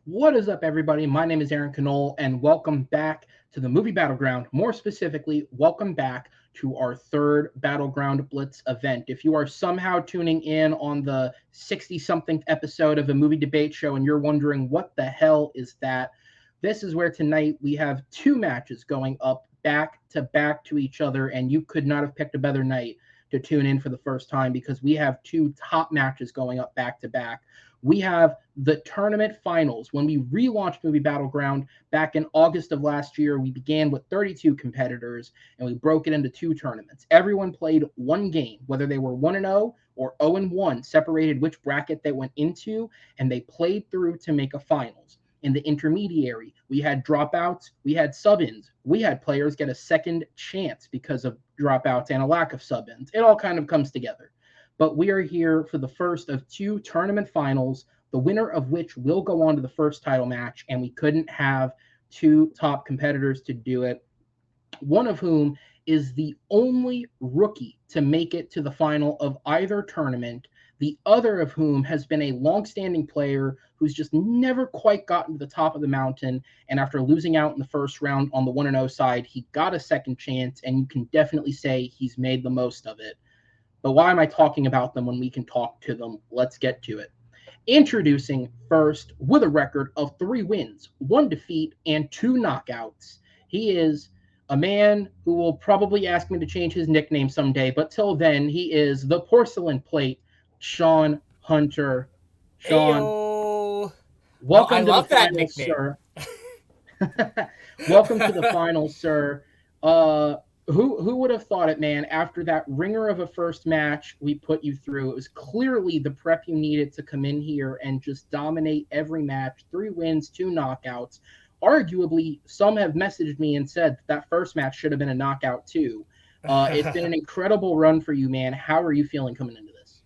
What is up, everybody? My name is Aaron Knoll, and welcome back to the Movie Battleground. More specifically, welcome back to our third Battleground Blitz event. If you are somehow tuning in on the 60-something episode of a movie debate show and you're wondering what the hell is that, this is where tonight we have two matches going up back to each other, and you could not have picked a better night to tune in for the first time because we have two top matches going up back to back. We have the tournament finals. When we relaunched Movie Battleground back in August of last year, we began with 32 competitors and we broke it into two tournaments. Everyone played one game, whether they were 1-0 or 0-1, separated which bracket they went into, and they played through to make a finals. In the intermediary, we had dropouts, we had sub-ins, we had players get a second chance because of dropouts and a lack of sub-ins. It all kind of comes together. But we are here for the first of two tournament finals, the winner of which will go on to the first title match, and we couldn't have two top competitors to do it, one of whom is the only rookie to make it to the final of either tournament, the other of whom has been a long-standing player who's just never quite gotten to the top of the mountain, and after losing out in the first round on the 1-0 side, he got a second chance, and you can definitely say he's made the most of it. But why am I talking about them when we can talk to them? Let's get to it. Introducing first, with a record of 3 wins, 1 defeat, and 2 knockouts, he is a man who will probably ask me to change his nickname someday, but till then, he is the porcelain plate, Shaun Hunter. Shaun, Ayo. welcome I to the love that finals, nickname. sir. Welcome to the finals, sir. Who would have thought it, man? After that ringer of a first match we put you through, it was clearly the prep you needed to come in here and just dominate every match. 3 wins, 2 knockouts. Arguably, some have messaged me and said that first match should have been a knockout too. It's been an incredible run for you, man. How are you feeling coming into this?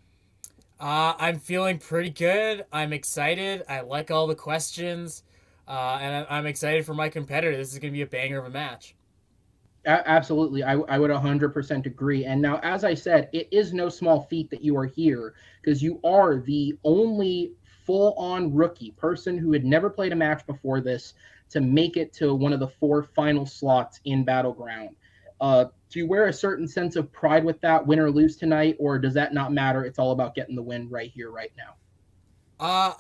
I'm feeling pretty good. I'm excited. I like all the questions. And I'm excited for my competitor. This is going to be a banger of a match. Absolutely. I would 100% agree. And now, as I said, it is no small feat that you are here because you are the only full-on rookie person who had never played a match before this to make it to one of the 4 final slots in Battleground. Do you wear a certain sense of pride with that, win or lose tonight, or does that not matter? It's all about getting the win right here, right now.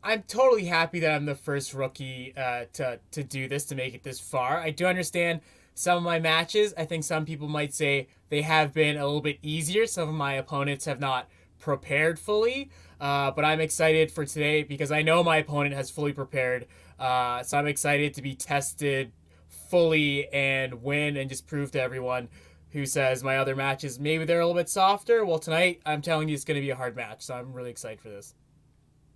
I'm totally happy that I'm the first rookie to do this, to make it this far. I do understand some of my matches. I think some people might say they have been a little bit easier. Some of my opponents have not prepared fully, but I'm excited for today because I know my opponent has fully prepared. So I'm excited to be tested fully and win and just prove to everyone who says my other matches maybe they're a little bit softer. Well, tonight I'm telling you it's going to be a hard match, so I'm really excited for this.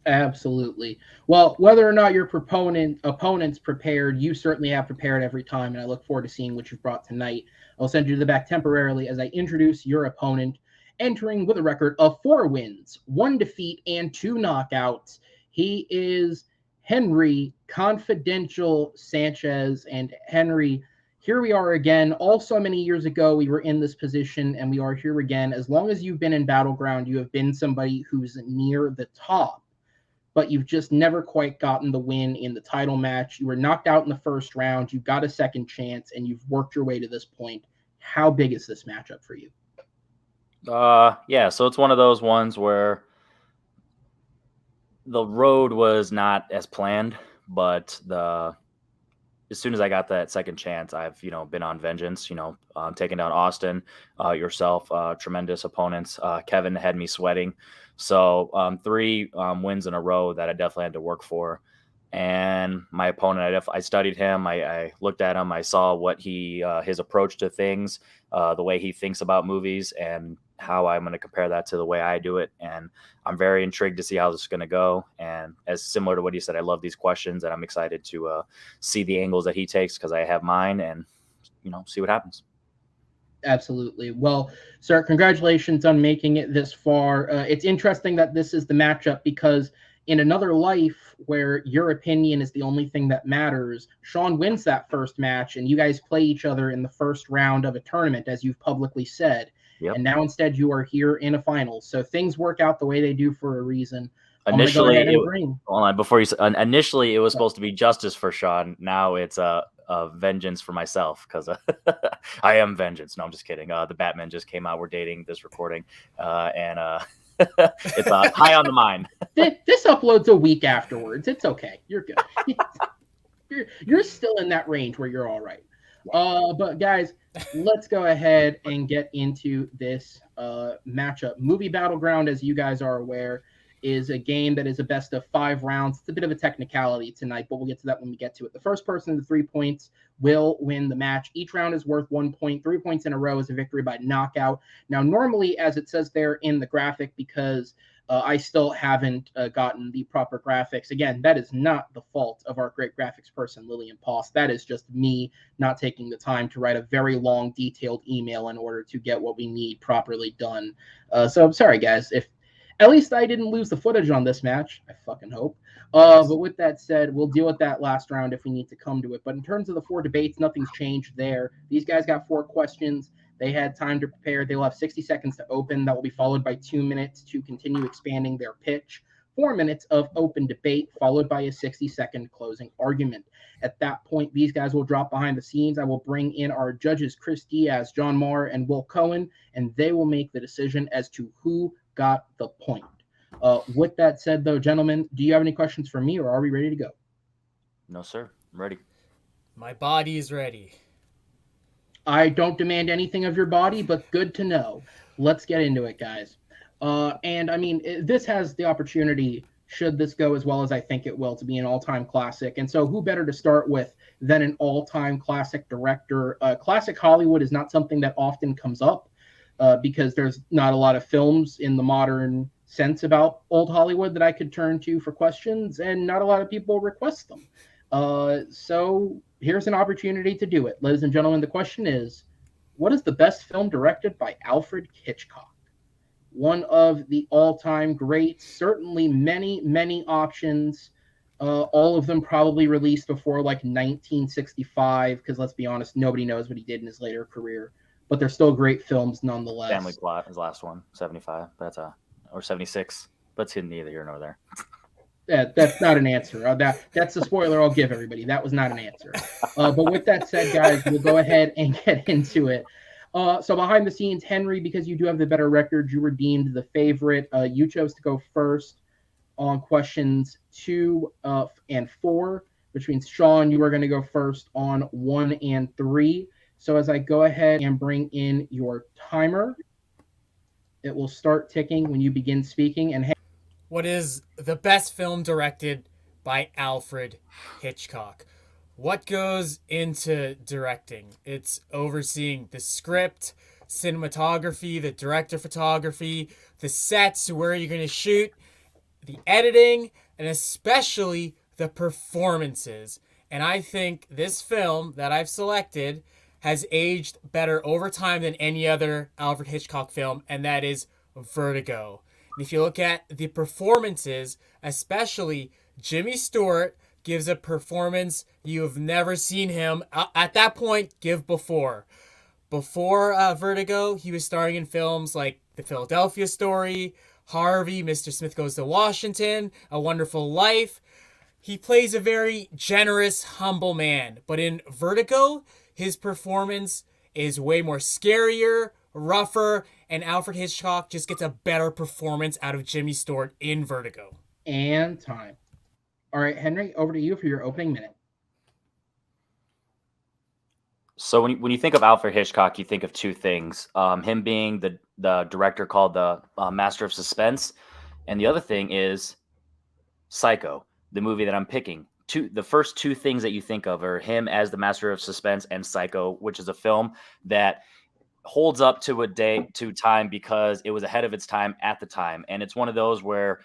Absolutely. Well, whether or not your opponent's prepared, you certainly have prepared every time, and I look forward to seeing what you've brought tonight. I'll send you to the back temporarily as I introduce your opponent, entering with a record of 4 wins, 1 defeat, and 2 knockouts. He is Henry Confidential Sanchez. And Henry, here we are again. Also, many years ago, we were in this position, and we are here again. As long as you've been in Battleground, you have been somebody who's near the top, but you've just never quite gotten the win in the title match. You were knocked out in the first round. You got a second chance, and you've worked your way to this point. How big is this matchup for you? Yeah, so it's one of those ones where the road was not as planned, but as soon as I got that second chance, I've been on vengeance. Taking down Austin, yourself, tremendous opponents. Kevin had me sweating. So 3 wins in a row that I definitely had to work for. And my opponent, I studied him. I looked at him. I saw what his approach to things, the way he thinks about movies, and how I'm going to compare that to the way I do it. And I'm very intrigued to see how this is going to go. And as similar to what he said, I love these questions, and I'm excited to see the angles that he takes because I have mine, and see what happens. Absolutely. Well, sir, congratulations on making it this far. It's interesting that this is the matchup because in another life where your opinion is the only thing that matters, Shaun wins that first match and you guys play each other in the first round of a tournament, as you've publicly said. Yep. And now instead you are here in a final. So things work out the way they do for a reason. I'm going to go ahead Initially, and bring. hold on, before you initially it was supposed to be justice for Shaun. Now it's vengeance for myself because I am vengeance. No, I'm just kidding. The Batman just came out. We're dating this recording, and it's high on the mind. This uploads a week afterwards. It's okay. You're good. you're still in that range where you're all right. But guys, let's go ahead and get into this matchup. Movie Battleground, as you guys are aware, is a game that is a best of 5 rounds. It's a bit of a technicality tonight, but we'll get to that when we get to it. The first person to 3 points will win the match. Each round is worth 1 point. 3 points in a row is a victory by knockout. Now, normally, as it says there in the graphic, because I still haven't gotten the proper graphics. Again, that is not the fault of our great graphics person, Lillian Poss. That is just me not taking the time to write a very long, detailed email in order to get what we need properly done. So I'm sorry, guys. If at least I didn't lose the footage on this match, I fucking hope. But with that said, we'll deal with that last round if we need to come to it. But in terms of the 4 debates, nothing's changed there. These guys got 4 questions. They had time to prepare. They will have 60 seconds to open. That will be followed by 2 minutes to continue expanding their pitch. 4 minutes of open debate, followed by a 60-second closing argument. At that point, these guys will drop behind the scenes. I will bring in our judges, Chris Diaz, John Marr, and Will Cohen, and they will make the decision as to who got the point. With that said, though, gentlemen, do you have any questions for me, or are we ready to go? No, sir. I'm ready. My body is ready. I don't demand anything of your body, but good to know. Let's get into it, guys. And I mean, this has the opportunity, should this go as well as I think it will, to be an all-time classic. And so who better to start with than an all-time classic director? Classic Hollywood is not something that often comes up because there's not a lot of films in the modern sense about old Hollywood that I could turn to for questions, and not a lot of people request them. So here's an opportunity to do it. Ladies and gentlemen, the question is, what is the best film directed by Alfred Hitchcock? One of the all-time greats, certainly many, many options, all of them probably released before like 1965, because let's be honest, nobody knows what he did in his later career, but they're still great films nonetheless. Family Plot, his last one, 75, or 76, but it's neither here nor there. That's not an answer. That's a spoiler I'll give everybody. That was not an answer. But with that said, guys, we'll go ahead and get into it. So behind the scenes, Henry, because you do have the better record, you were deemed the favorite. You chose to go first on questions 2 and 4, which means, Shaun, you are going to go first on 1 and 3. So as I go ahead and bring in your timer, it will start ticking when you begin speaking. And what is the best film directed by Alfred Hitchcock? What goes into directing? It's overseeing the script, cinematography, the director photography, the sets, where you're going to shoot, the editing, and especially the performances. And I think this film that I've selected has aged better over time than any other Alfred Hitchcock film, and that is Vertigo. And if you look at the performances, especially Jimmy Stewart gives a performance you have never seen him at that point give before. Before Vertigo, he was starring in films like The Philadelphia Story, Harvey, Mr. Smith Goes to Washington, A Wonderful Life. He plays a very generous, humble man. But in Vertigo, his performance is way more scarier, rougher, and Alfred Hitchcock just gets a better performance out of Jimmy Stewart in Vertigo. And time. All right, Henry, over to you for your opening minute. So when you think of Alfred Hitchcock, you think of 2 things. Him being the director called the Master of Suspense, and the other thing is Psycho, the movie that I'm picking. The first 2 things that you think of are him as the Master of Suspense and Psycho, which is a film that holds up to time because it was ahead of its time at the time. And it's one of those where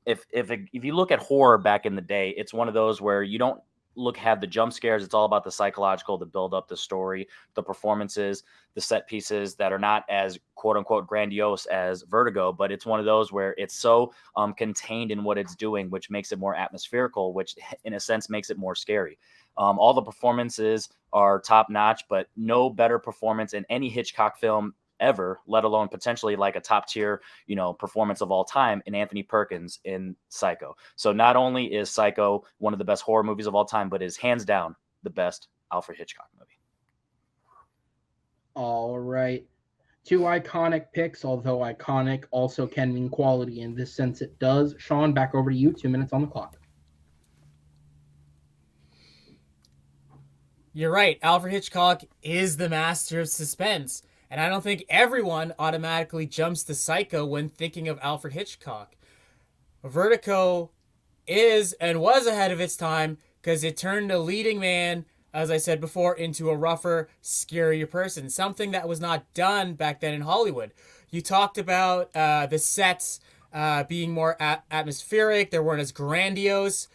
if you look at horror back in the day, it's one of those where you don't have the jump scares. It's all about the psychological, the build up, the story, the performances, the set pieces that are not as quote unquote grandiose as Vertigo, but it's one of those where it's so contained in what it's doing, which makes it more atmospherical, which in a sense makes it more scary. All the performances are top notch, but no better performance in any Hitchcock film ever, let alone potentially like a top tier, performance of all time in Anthony Perkins in Psycho. So not only is Psycho one of the best horror movies of all time, but is hands down the best Alfred Hitchcock movie. All right. Two iconic picks, although iconic also can mean quality. In this sense, it does. Shaun, back over to you. 2 minutes on the clock. You're right. Alfred Hitchcock is the master of suspense. And I don't think everyone automatically jumps to Psycho when thinking of Alfred Hitchcock. Vertigo is and was ahead of its time because it turned a leading man, as I said before, into a rougher, scarier person. Something that was not done back then in Hollywood. You talked about the sets being more atmospheric. They weren't as grandiose.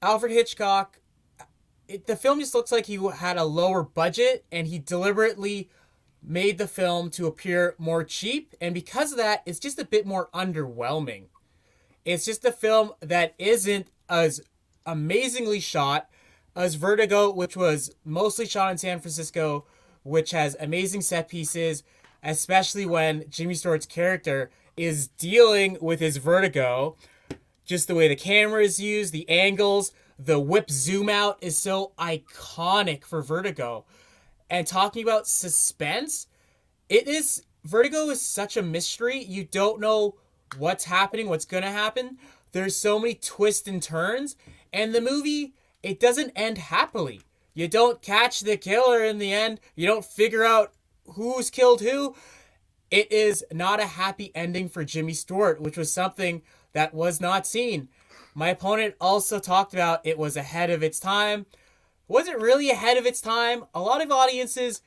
Alfred Hitchcock, the film just looks like he had a lower budget and he deliberately made the film to appear more cheap. And because of that, it's just a bit more underwhelming. It's just a film that isn't as amazingly shot as Vertigo, which was mostly shot in San Francisco, which has amazing set pieces, especially when Jimmy Stewart's character is dealing with his vertigo. Just the way the camera is used, the angles, the whip zoom out is so iconic for Vertigo. And talking about suspense, Vertigo is such a mystery. You don't know what's happening, what's going to happen. There's so many twists and turns. And the movie, it doesn't end happily. You don't catch the killer in the end. You don't figure out who's killed who. It is not a happy ending for Jimmy Stewart, which was something that was not seen. My opponent also talked about it was ahead of its time. Was it really ahead of its time? A lot of audiences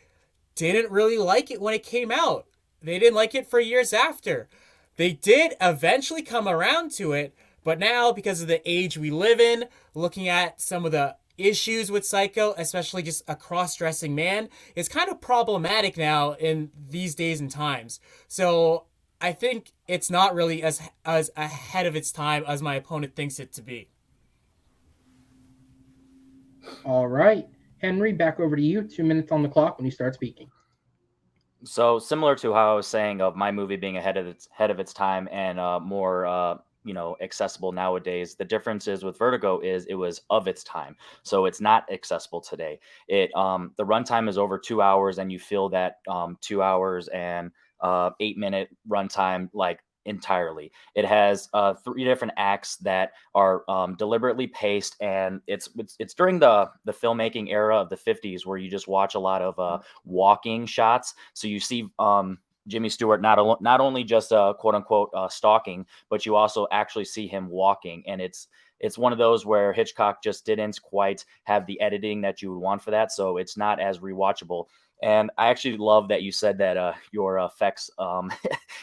didn't really like it when it came out. They didn't like it for years after. They did eventually come around to it, but now, because of the age we live in, looking at some of the issues with Psycho, especially just a cross-dressing man, is kind of problematic now in these days and times. So I think it's not really as ahead of its time as my opponent thinks it to be. All right. Henry, back over to you. 2 minutes on the clock when you start speaking. So similar to how I was saying of my movie being ahead of its time and more accessible nowadays, the difference is with Vertigo is it was of its time, so it's not accessible today. The runtime is over 2 hours, and you feel that 2 hours and 8 minute runtime like entirely. It has 3 different acts that are deliberately paced, and it's during the filmmaking era of the 50s where you just watch a lot of walking shots. So you see Jimmy Stewart not only just quote unquote stalking, but you also actually see him walking, and it's one of those where Hitchcock just didn't quite have the editing that you would want for that, so it's not as rewatchable. And I actually love that you said that your effects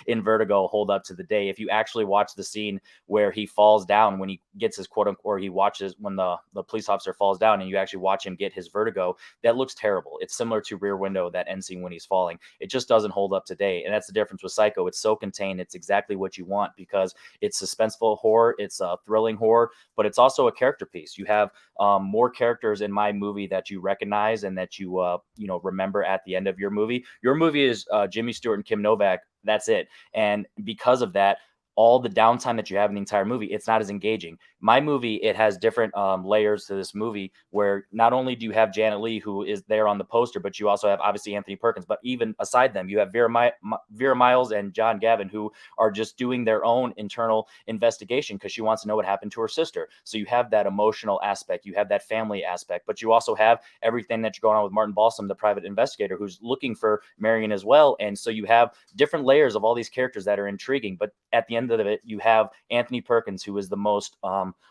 in Vertigo hold up to the day. If you actually watch the scene where he falls down when he gets his quote unquote, or he watches when the police officer falls down and you actually watch him get his vertigo, that looks terrible. It's similar to Rear Window, that end scene when he's falling. It just doesn't hold up today. And that's the difference with Psycho. It's so contained. It's exactly what you want because it's suspenseful horror. It's a thrilling horror, but it's also a character piece. You have more characters in my movie that you recognize and that you remember at the end of your movie. Your movie is Jimmy Stewart and Kim Novak. That's it. And because of that, all the downtime that you have in the entire movie, it's not as engaging. My movie, it has different layers to this movie where not only do you have Janet Leigh, who is there on the poster, but you also have obviously Anthony Perkins. But even aside them, you have Vera Miles and John Gavin, who are just doing their own internal investigation because she wants to know what happened to her sister. So you have that emotional aspect, you have that family aspect, but you also have everything that's going on with Martin Balsam, the private investigator, who's looking for Marion as well. And so you have different layers of all these characters that are intriguing. But at the end of it, you have Anthony Perkins, who is the most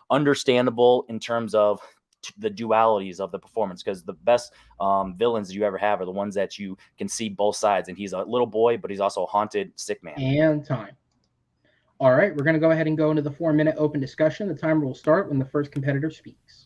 understandable in terms of the dualities of the performance, because the best villains you ever have are the ones that you can see both sides, and he's a little boy, but he's also a haunted sick man. And time. All right, we're going to go ahead and go into the 4-minute open discussion. The timer will start when the first competitor speaks.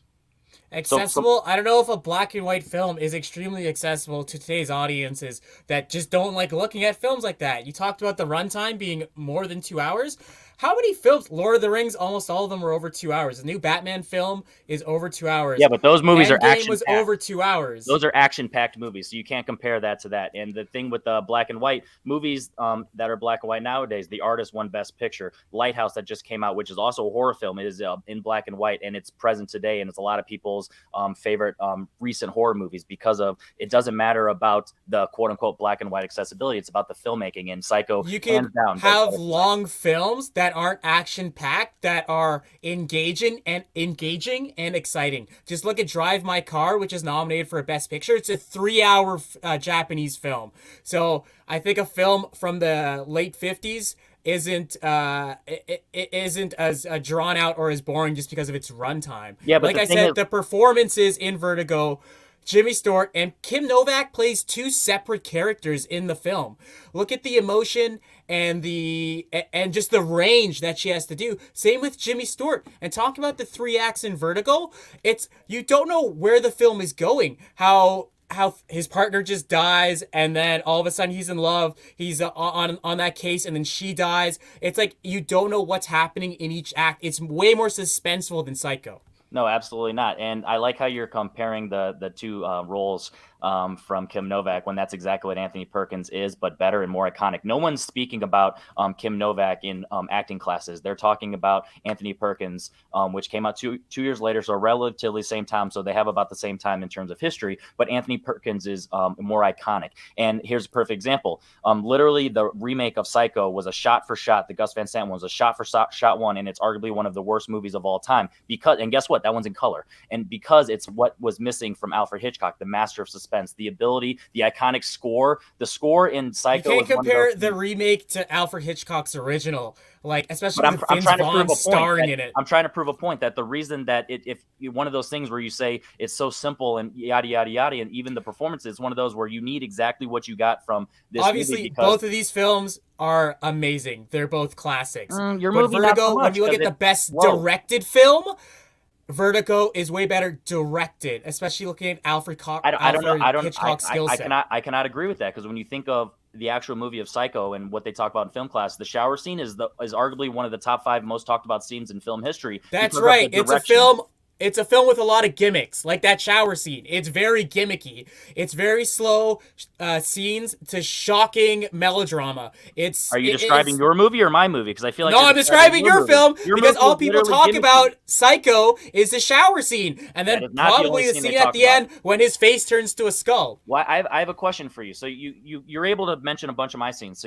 Accessible? I don't know if a black and white film is extremely accessible to today's audiences that just don't like looking at films like that. You talked about the runtime being more than 2 hours. How many films? Lord of the Rings, almost all of them were over 2 hours. The new Batman film is over 2 hours. Yeah, but those movies are Endgame was action-packed. over 2 hours. Those are action-packed movies, so you can't compare that to that. And the thing with the black and white movies that are black and white nowadays, The Artist won Best Picture. Lighthouse that just came out, which is also a horror film, is in black and white, and it's present today, and it's a lot of people's favorite recent horror movies because of it doesn't matter about the quote-unquote black and white accessibility. It's about the filmmaking, and Psycho, you can have long films that aren't action-packed, that are engaging and exciting. Just look at Drive My Car, which is nominated for a Best Picture. It's a 3-hour Japanese film. So I think a film from the late 50s isn't as drawn out or as boring just because of its runtime. Yeah, but like I said, the performances in Vertigo, Jimmy Stewart and Kim Novak plays two separate characters in the film. Look at the emotion and just the range that she has to do. Same with Jimmy Stewart. And talking about the 3 acts in Vertigo, you don't know where the film is going. How his partner just dies, and then all of a sudden he's in love. He's on that case, and then she dies. It's like you don't know what's happening in each act. It's way more suspenseful than Psycho. No, absolutely not. And I like how you're comparing the two roles from Kim Novak when that's exactly what Anthony Perkins is, but better and more iconic. No one's speaking about Kim Novak in acting classes. They're talking about Anthony Perkins, which came out two years later, so relatively same time. So they have about the same time in terms of history, but Anthony Perkins is more iconic. And here's a perfect example. Literally, the remake of Psycho was a shot for shot. The Gus Van Sant one was a shot for shot one, and it's arguably one of the worst movies of all time. And guess what? That one's in color. And because it's what was missing from Alfred Hitchcock, the master of suspense, the ability, the iconic score. The score in Psycho. You can't compare the remake to Alfred Hitchcock's original, especially with Vince Vaughn starring in it. I'm trying to prove a point that the reason that if one of those things where you say it's so simple and yada yada yada, and even the performance is one of those where you need exactly what you got from this. Obviously, both of these films are amazing. They're both classics. Your movie, Vertigo, when you look at the best directed film, Vertigo is way better directed, especially looking at Alfred Hitchcock's skill set. I cannot agree with that, because when you think of the actual movie of Psycho and what they talk about in film class, the shower scene is arguably one of the top 5 most talked about scenes in film history. That's right. It's a film with a lot of gimmicks, like that shower scene. It's very gimmicky. It's very slow scenes to shocking melodrama. Are you describing your movie or my movie? Because I feel like I'm describing your film, because all people talk about Psycho is the shower scene, and then probably the scene at the end when his face turns to a skull. Well, I have a question for you. So you're able to mention a bunch of my scenes.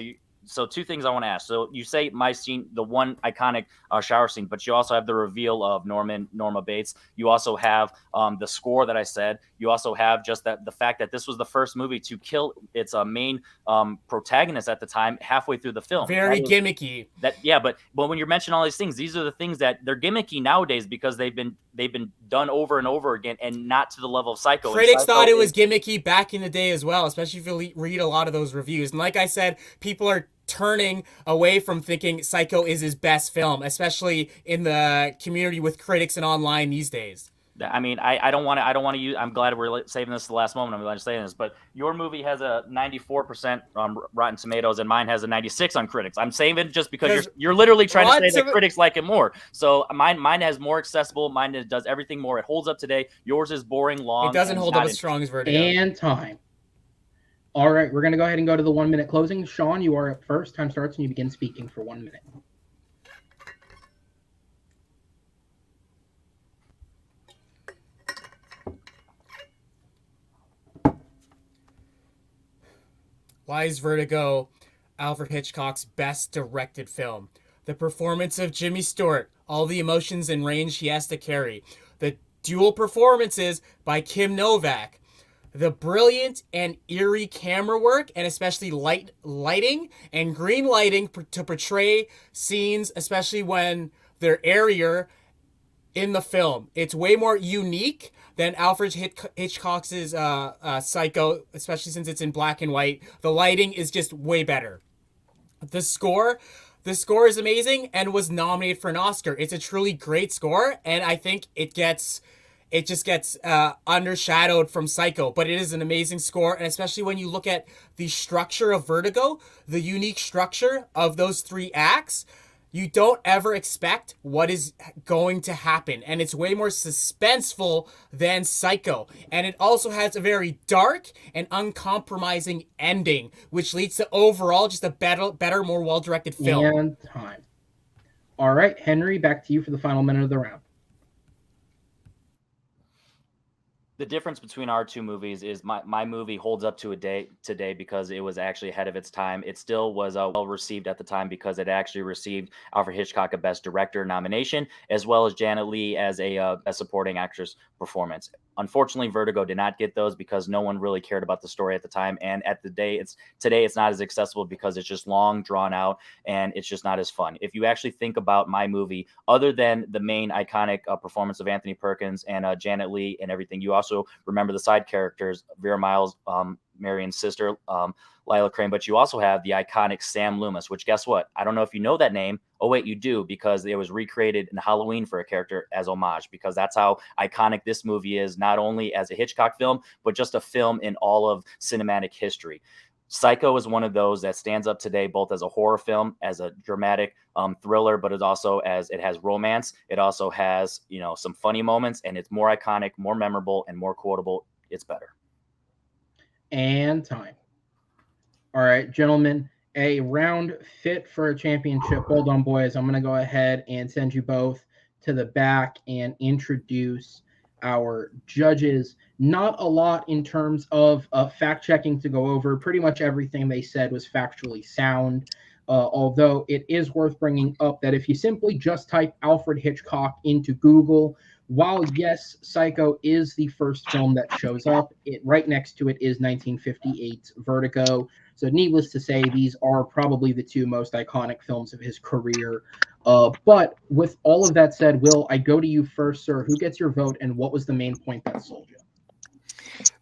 So 2 things I want to ask. So you say my scene, the one iconic shower scene, but you also have the reveal of Norma Bates. You also have the score that I said. You also have just the fact that this was the first movie to kill its main protagonist at the time halfway through the film. Very gimmicky. But when you're mentioning all these things, these are the things that they're gimmicky nowadays because they've been done over and over again, and not to the level of Psycho. Critics thought it was gimmicky back in the day as well, especially if you read a lot of those reviews. And like I said, people are turning away from thinking Psycho is his best film, especially in the community with critics and online these days. I mean, I don't want to use. I'm glad we're saving this to the last moment. I'm glad to say this, but your movie has a 94% Rotten Tomatoes, and mine has a 96 on critics. I'm saying it just because you're literally trying to say that critics like it more. So mine has more accessible. Mine does everything more. It holds up today. Yours is boring, long. It doesn't hold up as strong as Vertigo. And time. All right, we're going to go ahead and go to the 1-minute closing. Shaun, you are up first. Time starts when you begin speaking for 1 minute. Why is Vertigo Alfred Hitchcock's best directed film? The performance of Jimmy Stewart, all the emotions and range he has to carry. The dual performances by Kim Novak. The brilliant and eerie camera work, and especially lighting and green lighting to portray scenes, especially when they're airier in the film. It's way more unique than Alfred Hitchcock's Psycho, especially since it's in black and white. The lighting is just way better. The score is amazing and was nominated for an Oscar. It's a truly great score, and I think it just gets undershadowed from Psycho, but it is an amazing score, and especially when you look at the structure of Vertigo, the unique structure of those 3 acts, you don't ever expect what is going to happen, and it's way more suspenseful than Psycho. And it also has a very dark and uncompromising ending, which leads to overall just a better, more well-directed film. And time. All right, Henry, back to you for the final minute of the round. The difference between our two movies is my movie holds up to a day today because it was actually ahead of its time. It still was well received at the time because it actually received Alfred Hitchcock a Best Director nomination, as well as Janet Leigh as a Best Supporting Actress performance. Unfortunately, Vertigo did not get those because no one really cared about the story at the time. And today it's not as accessible because it's just long, drawn out, and it's just not as fun. If you actually think about my movie, other than the main iconic performance of Anthony Perkins and Janet Leigh and everything, you also remember the side characters, Vera Miles, Marion's sister, Lila Crane, but you also have the iconic Sam Loomis, which guess what? I don't know if you know that name. Oh, wait, you do, because it was recreated in Halloween for a character as homage, because that's how iconic this movie is, not only as a Hitchcock film, but just a film in all of cinematic history. Psycho is one of those that stands up today, both as a horror film, as a dramatic thriller, but it has romance. It also has, some funny moments, and it's more iconic, more memorable, and more quotable. It's better. And time. All right, gentlemen, a round fit for a championship. Well done, boys. I'm going to go ahead and send you both to the back and introduce our judges. Not a lot in terms of fact-checking to go over. Pretty much everything they said was factually sound, although it is worth bringing up that if you simply just type Alfred Hitchcock into Google, while yes, Psycho is the first film that shows up, right next to it is 1958's Vertigo. So needless to say, these are probably the two most iconic films of his career. But with all of that said, Will, I go to you first, sir. Who gets your vote, and what was the main point that sold you?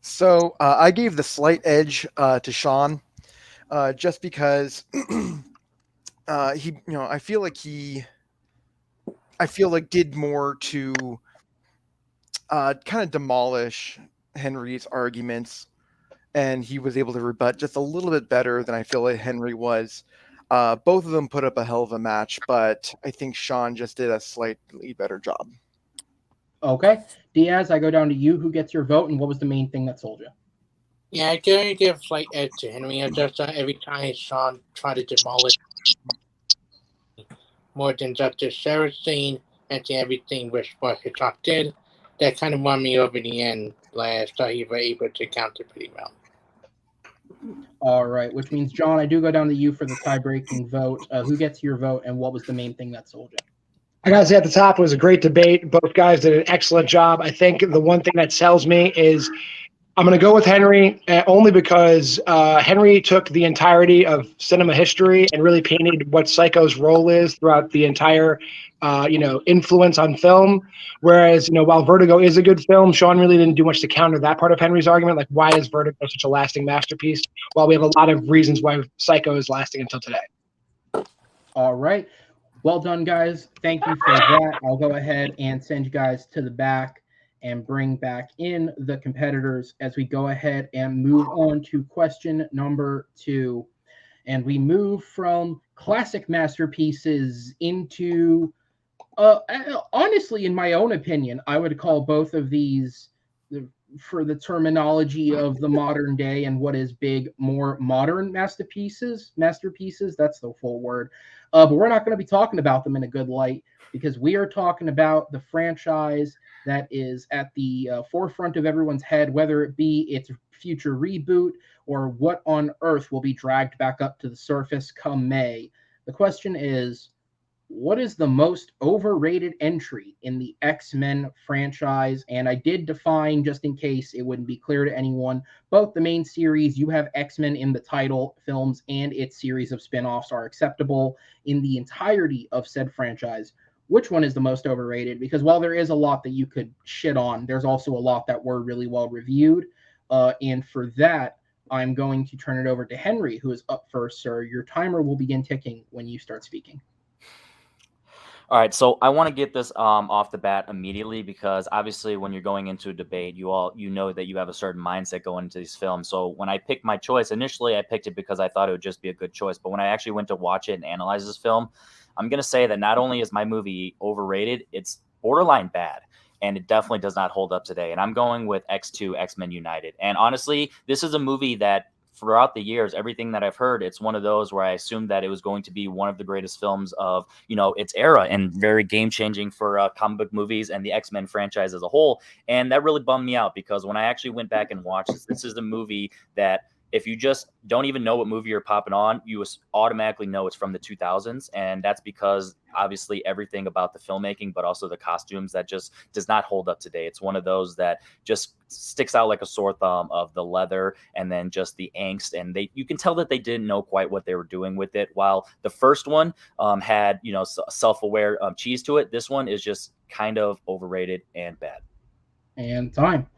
So I gave the slight edge to Shaun, just because he, I feel like did more to kind of demolish Henry's arguments, and he was able to rebut just a little bit better than I feel like Henry was. Both of them put up a hell of a match, but I think Shaun just did a slightly better job. Okay. Diaz, I go down to you. Who gets your vote, and what was the main thing that sold you? Yeah, I can give a slight edge to Henry. Just every time Shaun tried to demolish more than just the sheriff scene and to everything which what Hitchcock did, that kind of won me over the end last. So he was able to counter pretty well. All right, which means, John, I do go down to you for the tie-breaking vote. Who gets your vote, and what was the main thing that sold you? I got to say at the top, it was a great debate. Both guys did an excellent job. I think the one thing that sells me is I'm going to go with Henry only because Henry took the entirety of cinema history and really painted what Psycho's role is throughout the entire, influence on film. Whereas, while Vertigo is a good film, Shaun really didn't do much to counter that part of Henry's argument. Like, why is Vertigo such a lasting masterpiece? While we have a lot of reasons why Psycho is lasting until today. All right. Well done, guys. Thank you for that. I'll go ahead and send you guys to the back and bring back in the competitors as we go ahead and move on to question number 2. And we move from classic masterpieces into, honestly, in my own opinion, I would call both of these, for the terminology of the modern day and what is big, more modern masterpieces. That's the full word. But we're not going to be talking about them in a good light, because we are talking about the franchise that is at the forefront of everyone's head, whether it be its future reboot or what on earth will be dragged back up to the surface come May. The question is, what is the most overrated entry in the X-Men franchise? And I did define, just in case it wouldn't be clear to anyone, both the main series, you have X-Men in the title, films, and its series of spin-offs are acceptable in the entirety of said franchise. Which one is the most overrated? Because while there is a lot that you could shit on, there's also a lot that were really well reviewed. And for that, I'm going to turn it over to Henry, who is up first, sir. Your timer will begin ticking when you start speaking. All right, so I want to get this off the bat immediately, because obviously when you're going into a debate, you know that you have a certain mindset going into these films. So when I picked my choice, initially I picked it because I thought it would just be a good choice. But when I actually went to watch it and analyze this film, I'm going to say that not only is my movie overrated, it's borderline bad. And it definitely does not hold up today. And I'm going with X2, X-Men United. And honestly, this is a movie that throughout the years, everything that I've heard, it's one of those where I assumed that it was going to be one of the greatest films of, its era and very game-changing for comic book movies and the X-Men franchise as a whole. And that really bummed me out because when I actually went back and watched this is a movie that if you just don't even know what movie you're popping on, you automatically know it's from the 2000s. And that's because obviously everything about the filmmaking, but also the costumes that just does not hold up today. It's one of those that just sticks out like a sore thumb of the leather and then just the angst. And you can tell that they didn't know quite what they were doing with it. While the first one had, self-aware cheese to it. This one is just kind of overrated and bad. And time.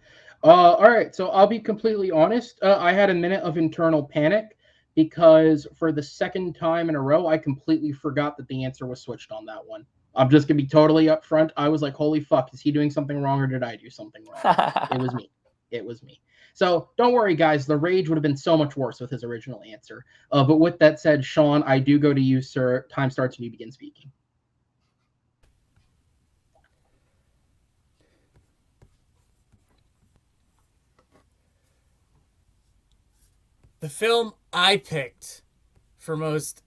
All right, so I'll be completely honest. I had a minute of internal panic because for the second time in a row, I completely forgot that the answer was switched on that one. I'm just going to be totally upfront. I was like, holy fuck, is he doing something wrong or did I do something wrong? It was me. It was me. So don't worry, guys. The rage would have been so much worse with his original answer. But with that said, Shaun, I do go to you, sir. Time starts when you begin speaking. The film I picked for most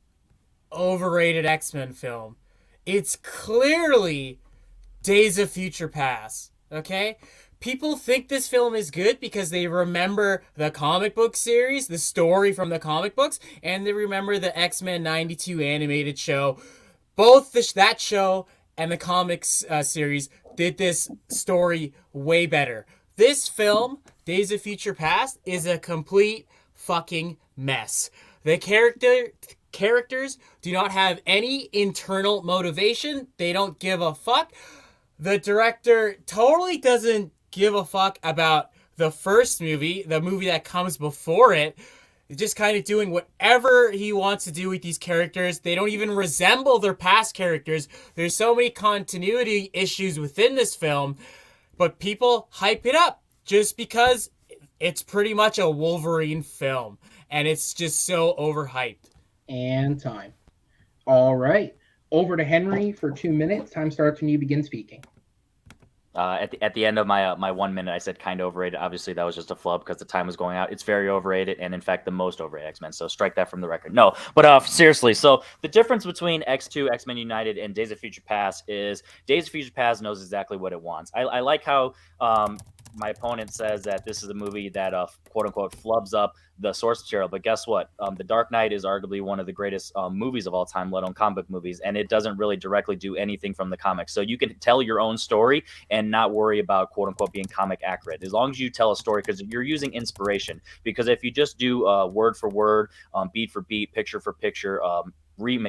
overrated X-Men film, it's clearly Days of Future Past, okay? People think this film is good because they remember the comic book series, the story from the comic books, and they remember the X-Men 92 animated show. Both that show and the comics series did this story way better. This film, Days of Future Past, is a complete fucking mess. The characters do not have any internal motivation. They don't give a fuck. The director totally doesn't give a fuck about the first movie, the movie that comes before it. He's just kind of doing whatever he wants to do with these characters. They don't even resemble their past characters. There's so many continuity issues within this film, but people hype it up just because it's pretty much a Wolverine film, and it's just so overhyped. And time. All right. Over to Henry for 2 minutes. Time starts when you begin speaking. At the end of my 1 minute, I said kind of overrated. Obviously, that was just a flub because the time was going out. It's very overrated, and in fact, the most overrated X-Men. So strike that from the record. No, but seriously. So the difference between X2, X-Men United, and Days of Future Past is Days of Future Past knows exactly what it wants. I like how my opponent says that this is a movie that quote unquote flubs up the source material, but guess what? The Dark Knight is arguably one of the greatest movies of all time, let alone comic book movies, and it doesn't really directly do anything from the comics. So you can tell your own story and not worry about quote unquote being comic accurate, as long as you tell a story, because you're using inspiration. Because if you just do word for word, beat for beat, picture for picture,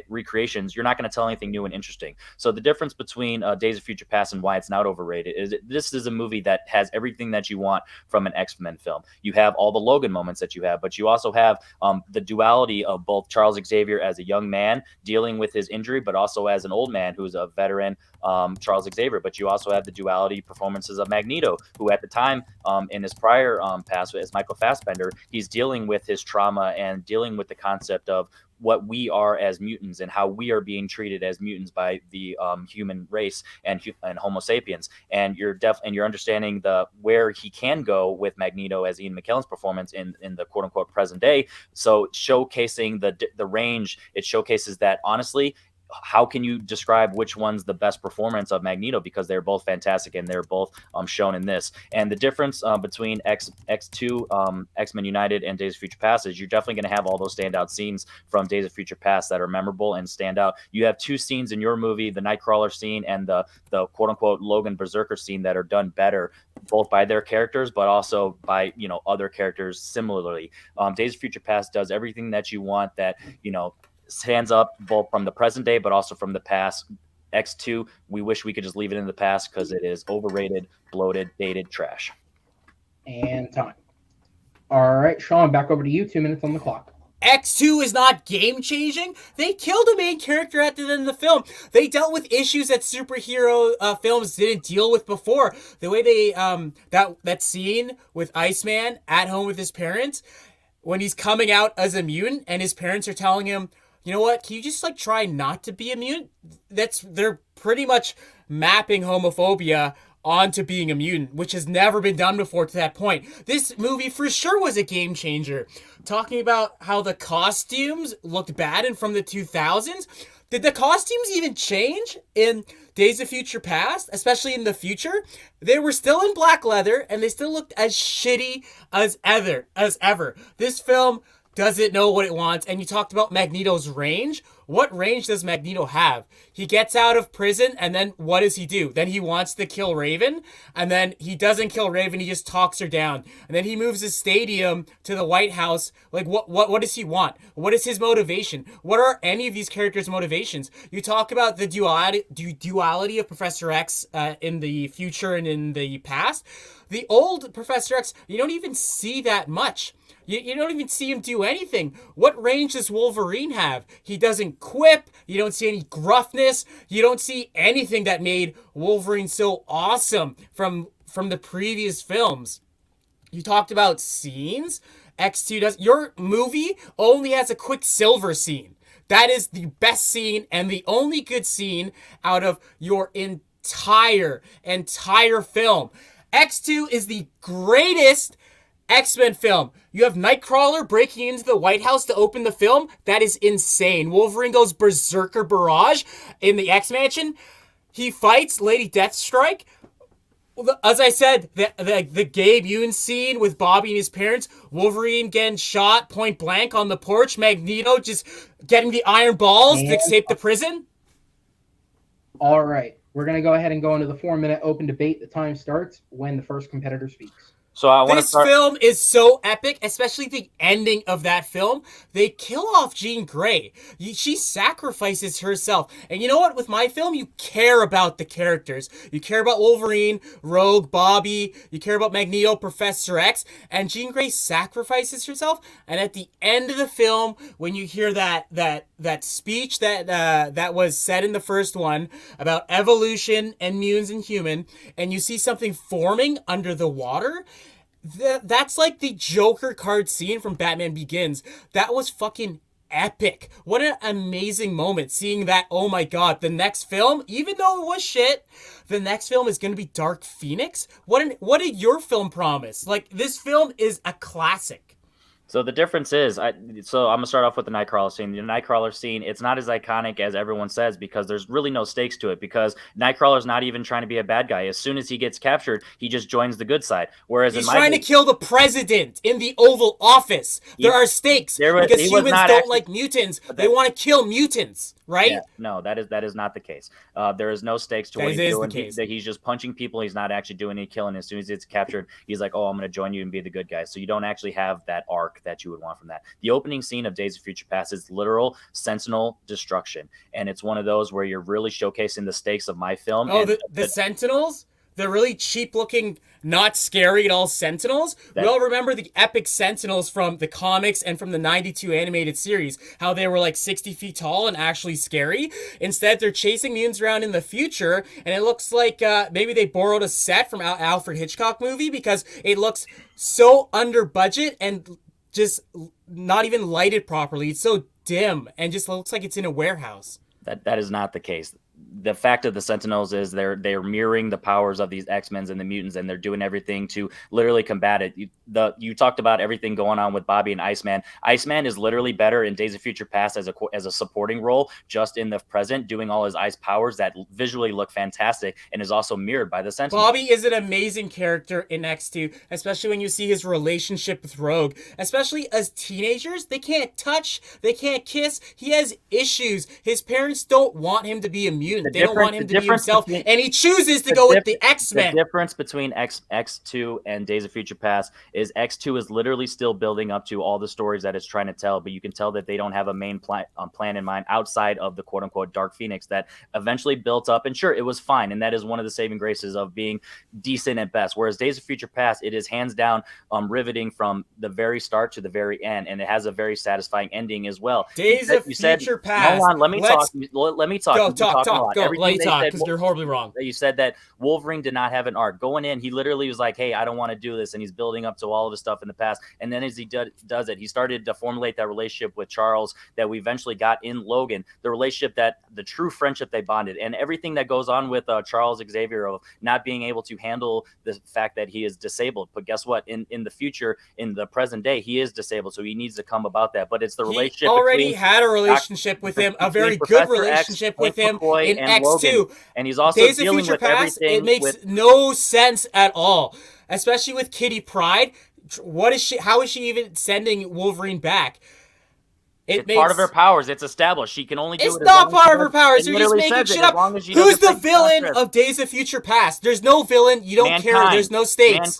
recreations, you're not going to tell anything new and interesting. So the difference between Days of Future Past and why it's not overrated is this is a movie that has everything that you want from an X-Men film. You have all the Logan moments that you have, but you also have the duality of both Charles Xavier as a young man dealing with his injury, but also as an old man who's a veteran, Charles Xavier. But you also have the duality performances of Magneto, who at the time in his prior past as Michael Fassbender, he's dealing with his trauma and dealing with the concept of what we are as mutants and how we are being treated as mutants by the human race and Homo sapiens. And you're understanding where he can go with Magneto as Ian McKellen's performance in the quote unquote present day. So showcasing the range, it showcases that honestly, how can you describe which one's the best performance of Magneto? Because they're both fantastic and they're both shown in this. And the difference between X2, X-Men United, and Days of Future Past is you're definitely going to have all those standout scenes from Days of Future Past that are memorable and stand out. You have two scenes in your movie, the Nightcrawler scene and the quote-unquote Logan Berserker scene, that are done better, both by their characters, but also by, other characters similarly. Days of Future Past does everything that you want, that, stands up both from the present day but also from the past. X2, we wish we could just leave it in the past because it is overrated, bloated, dated trash. And time. All right, Shaun, back over to you. 2 minutes on the clock. X2 is not game-changing. They killed a main character at the end of the film. They dealt with issues that superhero films didn't deal with before. The way they that scene with Iceman at home with his parents, when he's coming out as a mutant and his parents are telling him, you know what? Can you just like try not to be a mutant? They're pretty much mapping homophobia onto being a mutant, which has never been done before to that point. This movie for sure was a game changer. Talking about how the costumes looked bad and from the 2000s. Did the costumes even change in Days of Future Past, especially in the future? They were still in black leather and they still looked as shitty as ever. This film doesn't know what it wants. And you talked about Magneto's range. What range does Magneto have? He gets out of prison, and then what does he do? Then he wants to kill Raven, and then he doesn't kill Raven, he just talks her down. And then he moves his stadium to the White House. Like, what does he want? What is his motivation? What are any of these characters' motivations? You talk about the duality of Professor X in the future and in the past. The old Professor X, you don't even see that much. You don't even see him do anything. What range does Wolverine have? He doesn't quip. You don't see any gruffness. You don't see anything that made Wolverine so awesome from the previous films. You talked about scenes. X2 does. Your movie only has a Quicksilver scene. That is the best scene and the only good scene out of your entire film. X2 is the greatest X-Men film. You have Nightcrawler breaking into the White House to open the film. That is insane. Wolverine goes berserker barrage in the X-Mansion. He fights Lady Deathstrike. As I said, the Gabe Yoon scene with Bobby and his parents, Wolverine getting shot point blank on the porch, Magneto just getting the iron balls to escape the prison. All right. We're going to go ahead and go into the 4-minute open debate. The time starts when the first competitor speaks. So I want to start. This film is so epic, especially the ending of that film. They kill off Jean Grey. She sacrifices herself. And you know what? With my film, you care about the characters. You care about Wolverine, Rogue, Bobby. You care about Magneto, Professor X. And Jean Grey sacrifices herself. And at the end of the film, when you hear that speech that was said in the first one about evolution and mutants and human, and you see something forming under the water. That's like the Joker card scene from Batman Begins. That was fucking epic. What an amazing moment seeing that. Oh my god, the next film, even though it was shit, the next film is going to be Dark Phoenix. What did your film promise? Like, this film is a classic. So the difference is, I'm going to start off with the Nightcrawler scene. The Nightcrawler scene, it's not as iconic as everyone says because there's really no stakes to it because Nightcrawler's not even trying to be a bad guy. As soon as he gets captured, he just joins the good side. Whereas he's trying to kill the president in the Oval Office. There are stakes because humans don't like mutants. They want to kill mutants, right? Yeah, no, that is not the case. There is no stakes to what he's doing. He's just punching people. He's not actually doing any killing. As soon as he gets captured, he's like, oh, I'm going to join you and be the good guy. So you don't actually have that arc that you would want from that. The opening scene of Days of Future Past is literal Sentinel destruction. And it's one of those where you're really showcasing the stakes of my film. Oh, the Sentinels? The really cheap looking, not scary at all Sentinels. We all remember the epic Sentinels from the comics and from the 92 animated series, how they were like 60 feet tall and actually scary. Instead, they're chasing mutants around in the future, and it looks like maybe they borrowed a set from Alfred Hitchcock movie because it looks so under budget and just not even lighted properly. It's so dim and just looks like it's in a warehouse. That is not the case. The fact of the Sentinels is they're mirroring the powers of these X-Men and the mutants, and they're doing everything to literally combat it. You talked about everything going on with Bobby and Iceman. Iceman is literally better in Days of Future Past as a supporting role, just in the present, doing all his ice powers that visually look fantastic, and is also mirrored by the Sentinels. Bobby is an amazing character in X2, especially when you see his relationship with Rogue. Especially as teenagers, they can't touch, they can't kiss. He has issues. His parents don't want him to be a mutant. They don't want him to be himself, and he chooses to go with the X-Men. The difference between X2 and Days of Future Past is X2 is literally still building up to all the stories that it's trying to tell, but you can tell that they don't have a main plan in mind outside of the quote-unquote Dark Phoenix that eventually built up, and sure, it was fine, and that is one of the saving graces of being decent at best, whereas Days of Future Past, it is hands down riveting from the very start to the very end, and it has a very satisfying ending as well. Days of Future Past. Hold on, let me talk. Talk. talk. Go, let you talk, because you're horribly wrong. You said that Wolverine did not have an arc. Going in, he literally was like, hey, I don't want to do this, and he's building up to all of his stuff in the past. And then as he does it, he started to formulate that relationship with Charles that we eventually got in Logan, the relationship that the true friendship they bonded, and everything that goes on with Charles Xavier of not being able to handle the fact that he is disabled. But guess what? In the future, in the present day, he is disabled, so he needs to come about that. But it's the relationship. He already had a relationship with him, a very good relationship with him in X2. Logan. And he's also Days dealing of Future with Past, everything. It makes no sense at all, especially with Kitty Pryde. What is she? How is she even sending Wolverine back? It's part of her powers. It's established. She can only do it. It's not part of her powers. You're just making shit up. Who's the villain of Days of Future Past? There's no villain. You don't care. There's no stakes.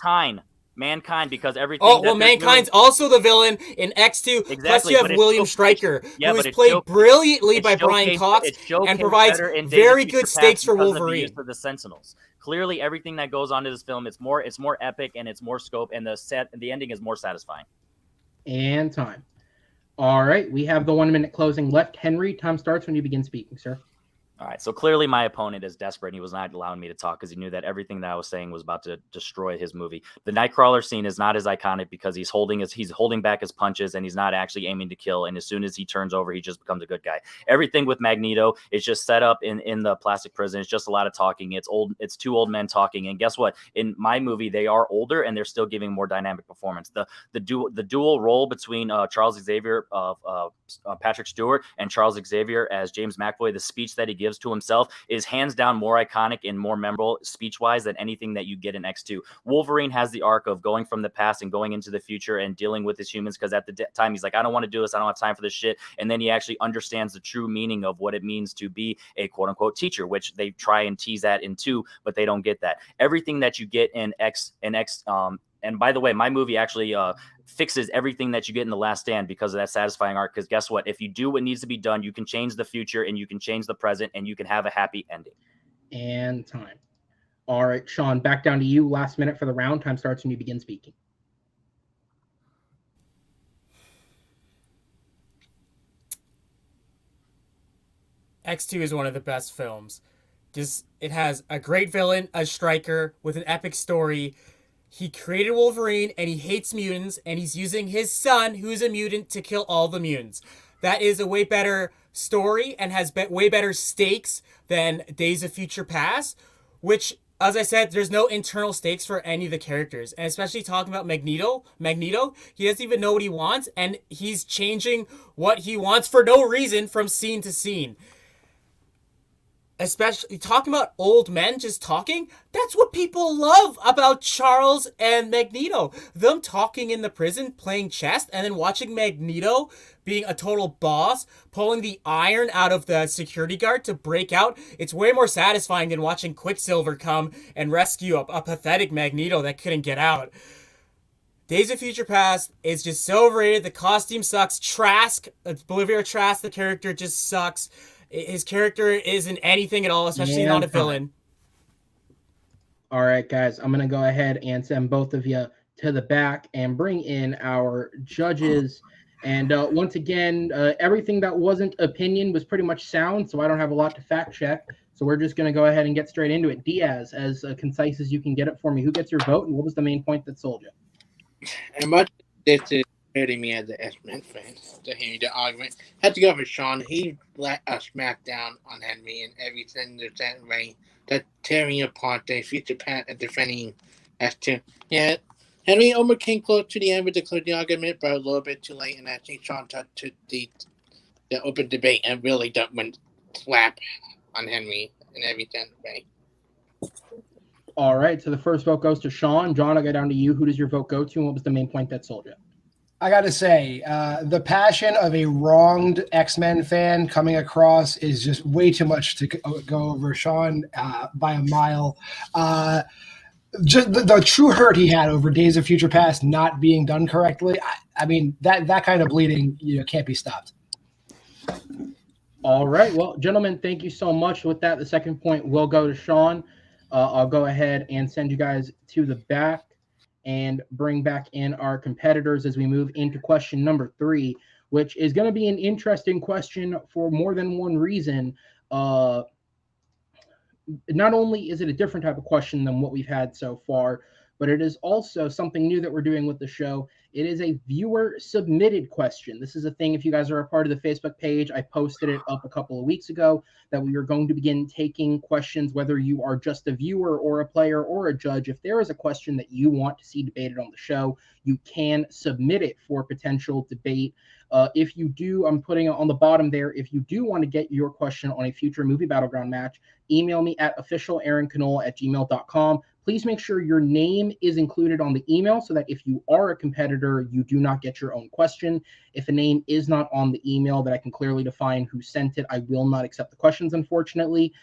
Mankind, because everything. Oh, well, Mankind's also the villain in X2. Exactly, plus you have William Stryker, who is played brilliantly by Brian Cox and provides very good stakes for Wolverine. Of the Sentinels. Clearly, everything that goes on to this film, it's more epic and it's more scope, and the ending is more satisfying. And time. All right, we have the 1 minute closing left. Henry, time starts when you begin speaking, sir. All right, so clearly my opponent is desperate, and he was not allowing me to talk because he knew that everything that I was saying was about to destroy his movie. The Nightcrawler scene is not as iconic because he's holding back his punches, and he's not actually aiming to kill. And as soon as he turns over, he just becomes a good guy. Everything with Magneto is just set up in the plastic prison. It's just a lot of talking. It's two old men talking. And guess what? In my movie, they are older, and they're still giving more dynamic performance. The dual role between Charles Xavier of Patrick Stewart and Charles Xavier as James McAvoy, the speech that he gives to himself is hands down more iconic and more memorable speech-wise than anything that you get in X2. Wolverine has the arc of going from the past and going into the future and dealing with his humans, because at the time he's like, I don't want to do this, I don't have time for this shit. And then he actually understands the true meaning of what it means to be a quote-unquote teacher, which they try and tease at in 2, but they don't get that. Everything that you get in X, and by the way, my movie actually fixes everything that you get in The Last Stand because of that satisfying arc. Because guess what? If you do what needs to be done, you can change the future and you can change the present and you can have a happy ending. And time. All right, Shaun, back down to you. Last minute for the round. Time starts when you begin speaking. X2 is one of the best films. It has a great villain, a Stryker with an epic story. He created Wolverine, and he hates mutants, and he's using his son, who's a mutant, to kill all the mutants. That is a way better story and has way better stakes than Days of Future Past, which, as I said, there's no internal stakes for any of the characters. And especially talking about Magneto, he doesn't even know what he wants, and he's changing what he wants for no reason from scene to scene. Especially talking about old men just talking, that's what people love about Charles and Magneto. Them talking in the prison, playing chess, and then watching Magneto being a total boss, pulling the iron out of the security guard to break out. It's way more satisfying than watching Quicksilver come and rescue a pathetic Magneto that couldn't get out. Days of Future Past is just so overrated. The costume sucks. Trask, Bolivar Trask, the character just sucks. His character isn't anything at all, especially not a villain. All right, guys, I'm going to go ahead and send both of you to the back and bring in our judges. And once again, everything that wasn't opinion was pretty much sound, so I don't have a lot to fact check. So we're just going to go ahead and get straight into it. Diaz, as concise as you can get it for me, who gets your vote, and what was the main point that sold you? And much this is hurting me as an X-Men fan to hear the argument. Had to go for Shaun. He let a smackdown on Henry and everything that way. That tearing apart the Future Past and defending X2. Yeah, Henry almost came close to the end with the closing argument, but a little bit too late. And I think Shaun touched the open debate and really went slap on Henry and everything way. All right, so the first vote goes to Shaun. John, I'll go down to you. Who does your vote go to, and what was the main point that sold you? I got to say, the passion of a wronged X-Men fan coming across is just way too much to go over Shaun by a mile. Just the true hurt he had over Days of Future Past not being done correctly. I mean, that kind of bleeding, can't be stopped. All right. Well, gentlemen, thank you so much. With that, the second point will go to Shaun. I'll go ahead and send you guys to the back and bring back in our competitors as we move into question number 3, which is going to be an interesting question for more than one reason. not only is it a different type of question than what we've had so far, but it is also something new that we're doing with the show. It is a viewer submitted question. This is a thing, if you guys are a part of the Facebook page, I posted it up a couple of weeks ago that we are going to begin taking questions, whether you are just a viewer or a player or a judge. If there is a question that you want to see debated on the show, you can submit it for potential debate. If you do, I'm putting it on the bottom there. If you do want to get your question on a future Movie Battleground match, email me at officialaaronkanoll@gmail.com. Please make sure your name is included on the email so that if you are a competitor, you do not get your own question. If a name is not on the email that I can clearly define who sent it, I will not accept the questions, unfortunately.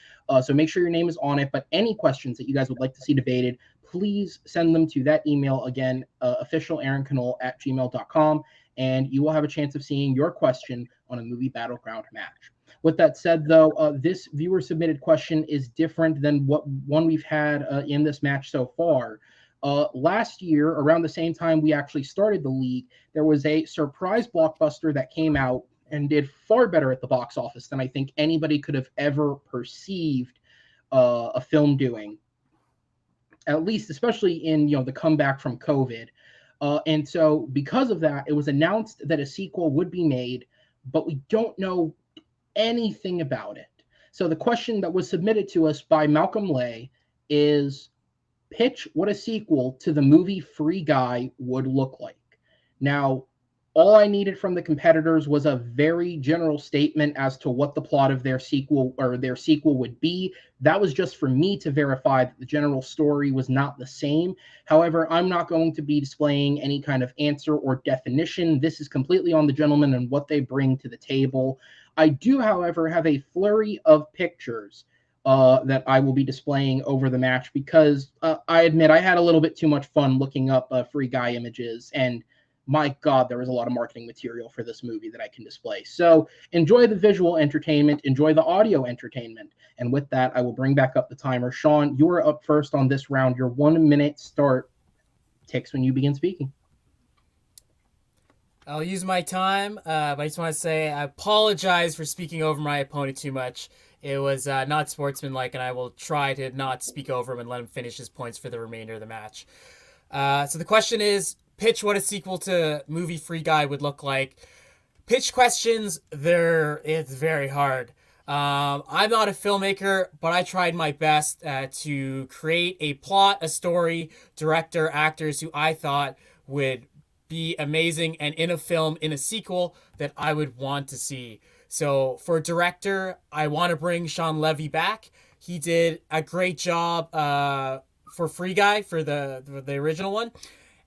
So make sure your name is on it. But any questions that you guys would like to see debated, please send them to that email again, officialaaronkanoll@gmail.com, and you will have a chance of seeing your question on a Movie Battleground match. With that said, though, this viewer submitted question is different than what one we've had in this match so far. Last year, around the same time we actually started the league, there was a surprise blockbuster that came out and did far better at the box office than I think anybody could have ever perceived a film doing. At least, especially in the comeback from COVID. And so because of that, it was announced that a sequel would be made, but we don't know anything about it. So the question that was submitted to us by Malcolm Lay is, pitch what a sequel to the movie Free Guy would look like. Now, all I needed from the competitors was a very general statement as to what the plot of their sequel would be. That was just for me to verify that the general story was not the same. However, I'm not going to be displaying any kind of answer or definition. This is completely on the gentleman and what they bring to the table. I do, however, have a flurry of pictures that I will be displaying over the match because I admit I had a little bit too much fun looking up Free Guy images, and my God, there was a lot of marketing material for this movie that I can display. So enjoy the visual entertainment, enjoy the audio entertainment. And with that, I will bring back up the timer. Shaun, you are up first on this round. Your 1 minute start ticks when you begin speaking. I'll use my time, but I just want to say I apologize for speaking over my opponent too much. It was not sportsmanlike, and I will try to not speak over him and let him finish his points for the remainder of the match. So the question is, pitch what a sequel to movie Free Guy would look like. Pitch questions, it's very hard. I'm not a filmmaker, but I tried my best to create a plot, a story, director, actors who I thought would be amazing and in a film, in a sequel that I would want to see. So for director, I want to bring Shawn Levy back. He did a great job for Free Guy, for the original one.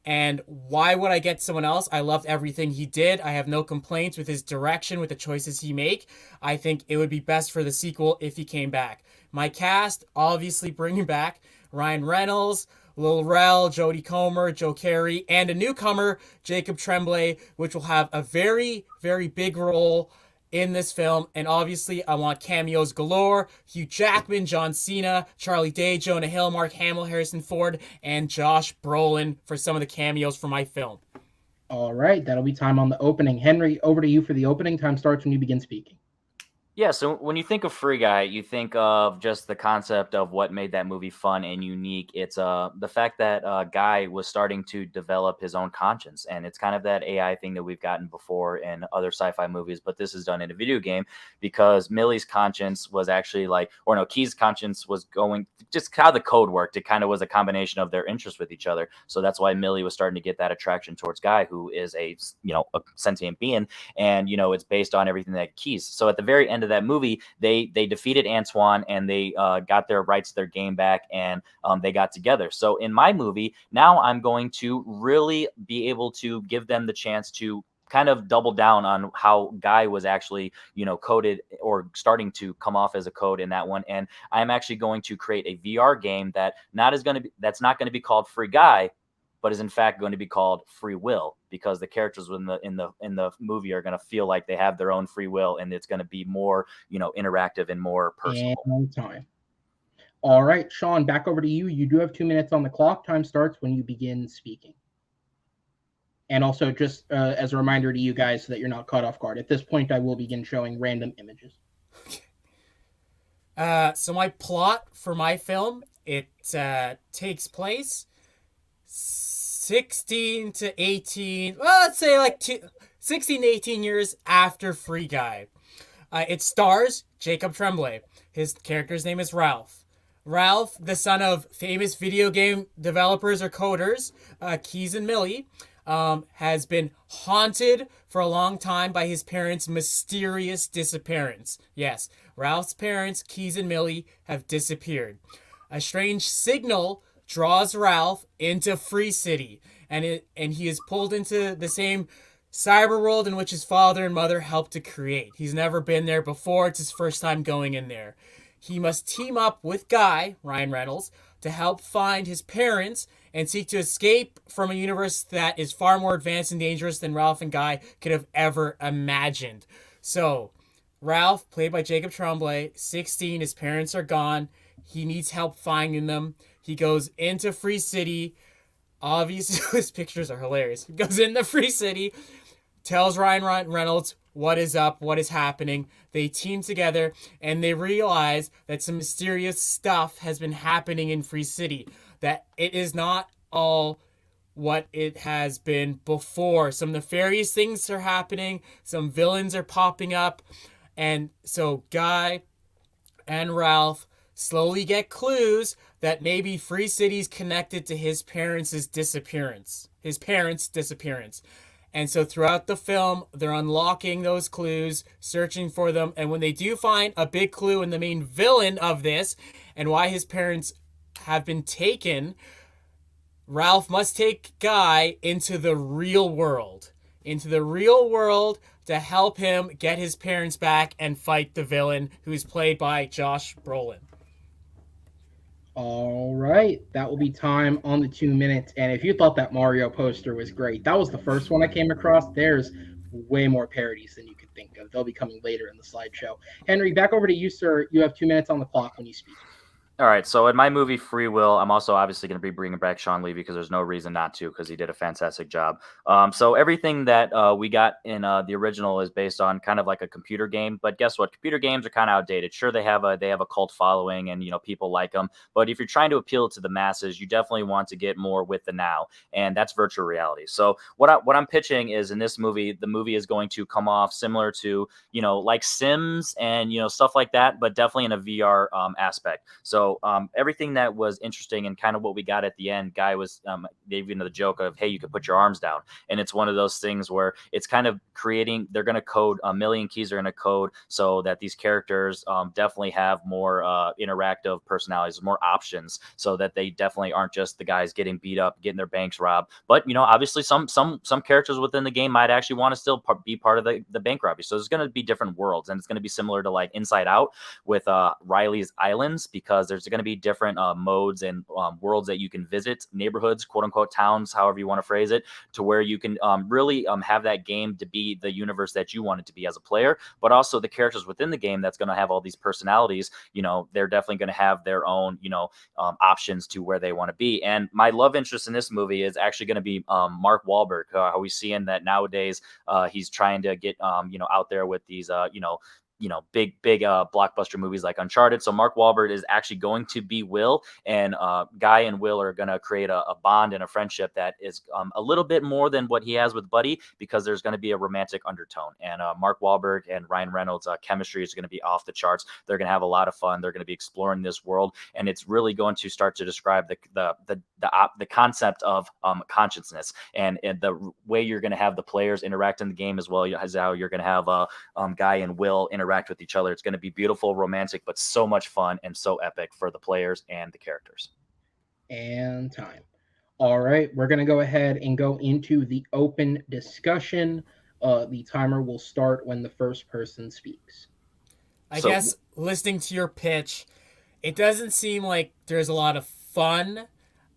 And why would I get someone else? I loved everything he did. I have no complaints with his direction, with the choices he make. I think it would be best for the sequel if he came back. My cast, obviously bringing back Ryan Reynolds, Lil Rel, Jodie Comer, Joe Carey, and a newcomer, Jacob Tremblay, which will have a very, very big role in this film. And obviously, I want cameos galore. Hugh Jackman, John Cena, Charlie Day, Jonah Hill, Mark Hamill, Harrison Ford, and Josh Brolin for some of the cameos for my film. All right, that'll be time on the opening. Henry, over to you for the opening. Time starts when you begin speaking. Yeah, so when you think of Free Guy, you think of just the concept of what made that movie fun and unique. It's the fact that Guy was starting to develop his own conscience, and it's kind of that AI thing that we've gotten before in other sci-fi movies, but this is done in a video game because Millie's conscience was actually Key's conscience was going, just how the code worked. It kind of was a combination of their interests with each other. So that's why Millie was starting to get that attraction towards Guy, who is a sentient being, and it's based on everything that Key's. So at the very end of that movie, they defeated Antoine and they got their rights, their game back, and they got together. So in my movie, now I'm going to really be able to give them the chance to kind of double down on how Guy was actually, coded or starting to come off as a code in that one. And I'm actually going to create a VR game that's not going to be called Free Guy, but is in fact going to be called Free Will, because the characters in the movie are going to feel like they have their own free will, and it's going to be more, interactive and more personal. And time. All right, Shaun, back over to you. You do have 2 minutes on the clock. Time starts when you begin speaking. And also, just as a reminder to you guys so that you're not caught off guard, at this point, I will begin showing random images. So my plot for my film, it takes place 16 to 18, well, let's say like 16 to 18 years after Free Guy. It stars Jacob Tremblay. His character's name is Ralph. Ralph, the son of famous video game developers or coders, Keys and Millie, has been haunted for a long time by his parents' mysterious disappearance. Yes, Ralph's parents, Keys and Millie, have disappeared. A strange signal draws Ralph into Free City, and he is pulled into the same cyber world in which his father and mother helped to create. He's never been there before. It's his first time going in there. He must team up with Guy, Ryan Reynolds, to help find his parents and seek to escape from a universe that is far more advanced and dangerous than Ralph and Guy could have ever imagined. So, Ralph, played by Jacob Tremblay, 16, his parents are gone. He needs help finding them. He goes into Free City. Obviously, his pictures are hilarious. He goes into Free City, tells Ryan Reynolds what is up, what is happening. They team together, and they realize that some mysterious stuff has been happening in Free City, that it is not all what it has been before. Some nefarious things are happening, some villains are popping up, and so Guy and Ralph slowly get clues that maybe Free City's connected to his parents' disappearance. And so throughout the film, they're unlocking those clues, searching for them. And when they do find a big clue in the main villain of this and why his parents have been taken, Ralph must take Guy into the real world. To help him get his parents back and fight the villain, who's played by Josh Brolin. All right, that will be time on the 2 minutes. And if you thought that Mario poster was great, that was the first one I came across. There's way more parodies than you could think of. They'll be coming later in the slideshow. Henry, back over to you, sir. You have 2 minutes on the clock when you speak. All right, so in my movie Free Will, I'm also obviously going to be bringing back Shawn Levy because there's no reason not to, because he did a fantastic job. So everything that we got in the original is based on kind of like a computer game. But guess what? Computer games are kind of outdated. Sure, they have a cult following, and people like them. But if you're trying to appeal to the masses, you definitely want to get more with the now, and that's virtual reality. So what I'm pitching is, in this movie, the movie is going to come off similar to like Sims and stuff like that, but definitely in a VR aspect. So everything that was interesting and kind of what we got at the end, Guy was gave the joke of, hey, you could put your arms down. And it's one of those things where it's kind of creating, they're going to code, a million keys are going to code so that these characters definitely have more interactive personalities, more options, so that they definitely aren't just the guys getting beat up, getting their banks robbed. But, obviously some characters within the game might actually want to still be part of the bank robbery. So there's going to be different worlds, and it's going to be similar to like Inside Out with Riley's Islands, because there's going to be different modes and worlds that you can visit, neighborhoods, quote unquote towns, however you want to phrase it, to where you can really have that game to be the universe that you want it to be as a player, but also the characters within the game that's going to have all these personalities. They're definitely going to have their own options to where they want to be. And my love interest in this movie is actually going to be Mark Wahlberg. How we seeing that nowadays he's trying to get out there with these big blockbuster movies like Uncharted. So Mark Wahlberg is actually going to be Will, and Guy and Will are going to create a bond and a friendship that is a little bit more than what he has with Buddy, because there's going to be a romantic undertone. And Mark Wahlberg and Ryan Reynolds' chemistry is going to be off the charts. They're going to have a lot of fun. They're going to be exploring this world, and it's really going to start to describe the concept of consciousness and the way you're going to have the players interact in the game, as well as how you're going to have Guy and Will interact with each other. It's going to be beautiful, romantic, but so much fun and so epic for the players and the characters. And time. All right, we're going to go ahead and go into the open discussion. The timer will start when the first person speaks. I guess listening to your pitch, it doesn't seem like there's a lot of fun,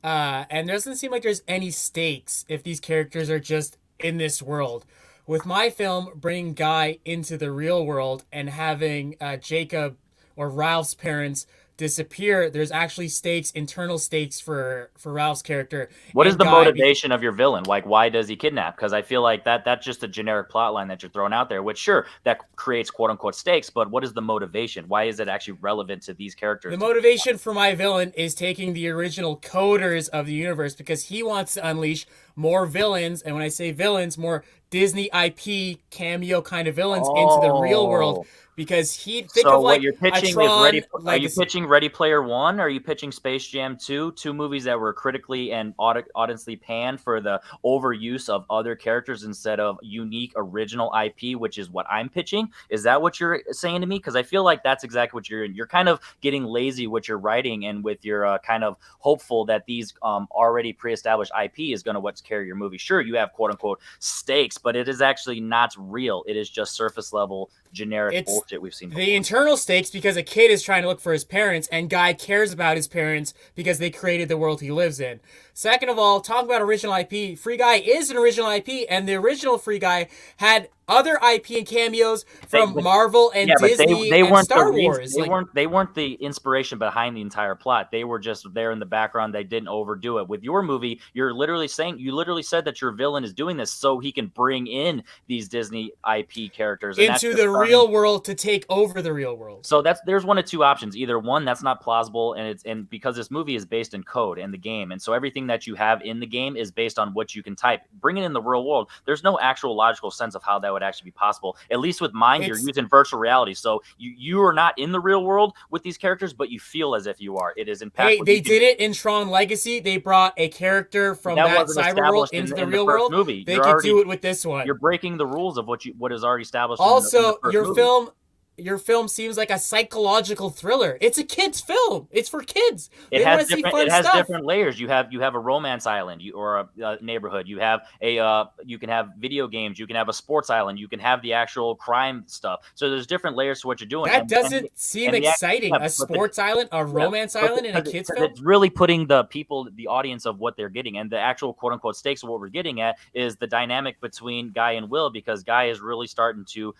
and it doesn't seem like there's any stakes if these characters are just in this world. With my film, bringing Guy into the real world and having Jacob or Ralph's parents disappear, there's actually stakes, internal stakes for Ralph's character. What is and the Guy motivation of your villain? Like, why does he kidnap? Because I feel like that's just a generic plot line that you're throwing out there, which sure, that creates quote unquote stakes, but what is the motivation? Why is it actually relevant to these characters? The motivation for my villain is taking the original coders of the universe, because he wants to unleash more villains, and when I say villains, more Disney IP cameo kind of villains into the real world. Because he think so of like what you're pitching Tron, is are you pitching Ready Player One? Or are you pitching Space Jam 2? Two movies that were critically and audiently panned for the overuse of other characters instead of unique original IP, which is what I'm pitching. Is that what you're saying to me? Because I feel like that's exactly what you're kind of getting lazy with your writing and with your kind of hopeful that these already pre-established IP is going to what's carry your movie. Sure, you have quote unquote stakes, but it is actually not real. It is just surface level generic bullshit we've seen before. The internal stakes, because a kid is trying to look for his parents, and Guy cares about his parents because they created the world he lives in. Second of all, talking about original IP, Free Guy is an original IP, and the original Free Guy had other IP and cameos from Marvel and Disney and Star Wars. They weren't the inspiration behind the entire plot. They were just there in the background. They didn't overdo it. With your movie, you literally said that your villain is doing this so he can bring in these Disney IP characters into the real world to take over the real world. So there's one of two options. Either one, that's not plausible, and because this movie is based in code and the game, and so everything that you have in the game is based on what you can type. Bringing in the real world, there's no actual logical sense of how that would actually be possible. At least with mine, you're using virtual reality, so you are not in the real world with these characters, but you feel as if you are. It is impactful. Hey, they did it in Tron Legacy. They brought a character from that cyber world into the real world. Movie. They could do it with this one. You're breaking the rules of what is already established. Also, your film seems like a psychological thriller. It's a kid's film. It's for kids. It has different layers. You have a romance island, or a neighborhood. You have you can have video games. You can have a sports island. You can have the actual crime stuff. So there's different layers to what you're doing. That doesn't seem exciting. A sports island, a romance island, in a kid's film. It's really putting the audience of what they're getting, and the actual quote unquote stakes of what we're getting at is the dynamic between Guy and Will, because Guy is really starting to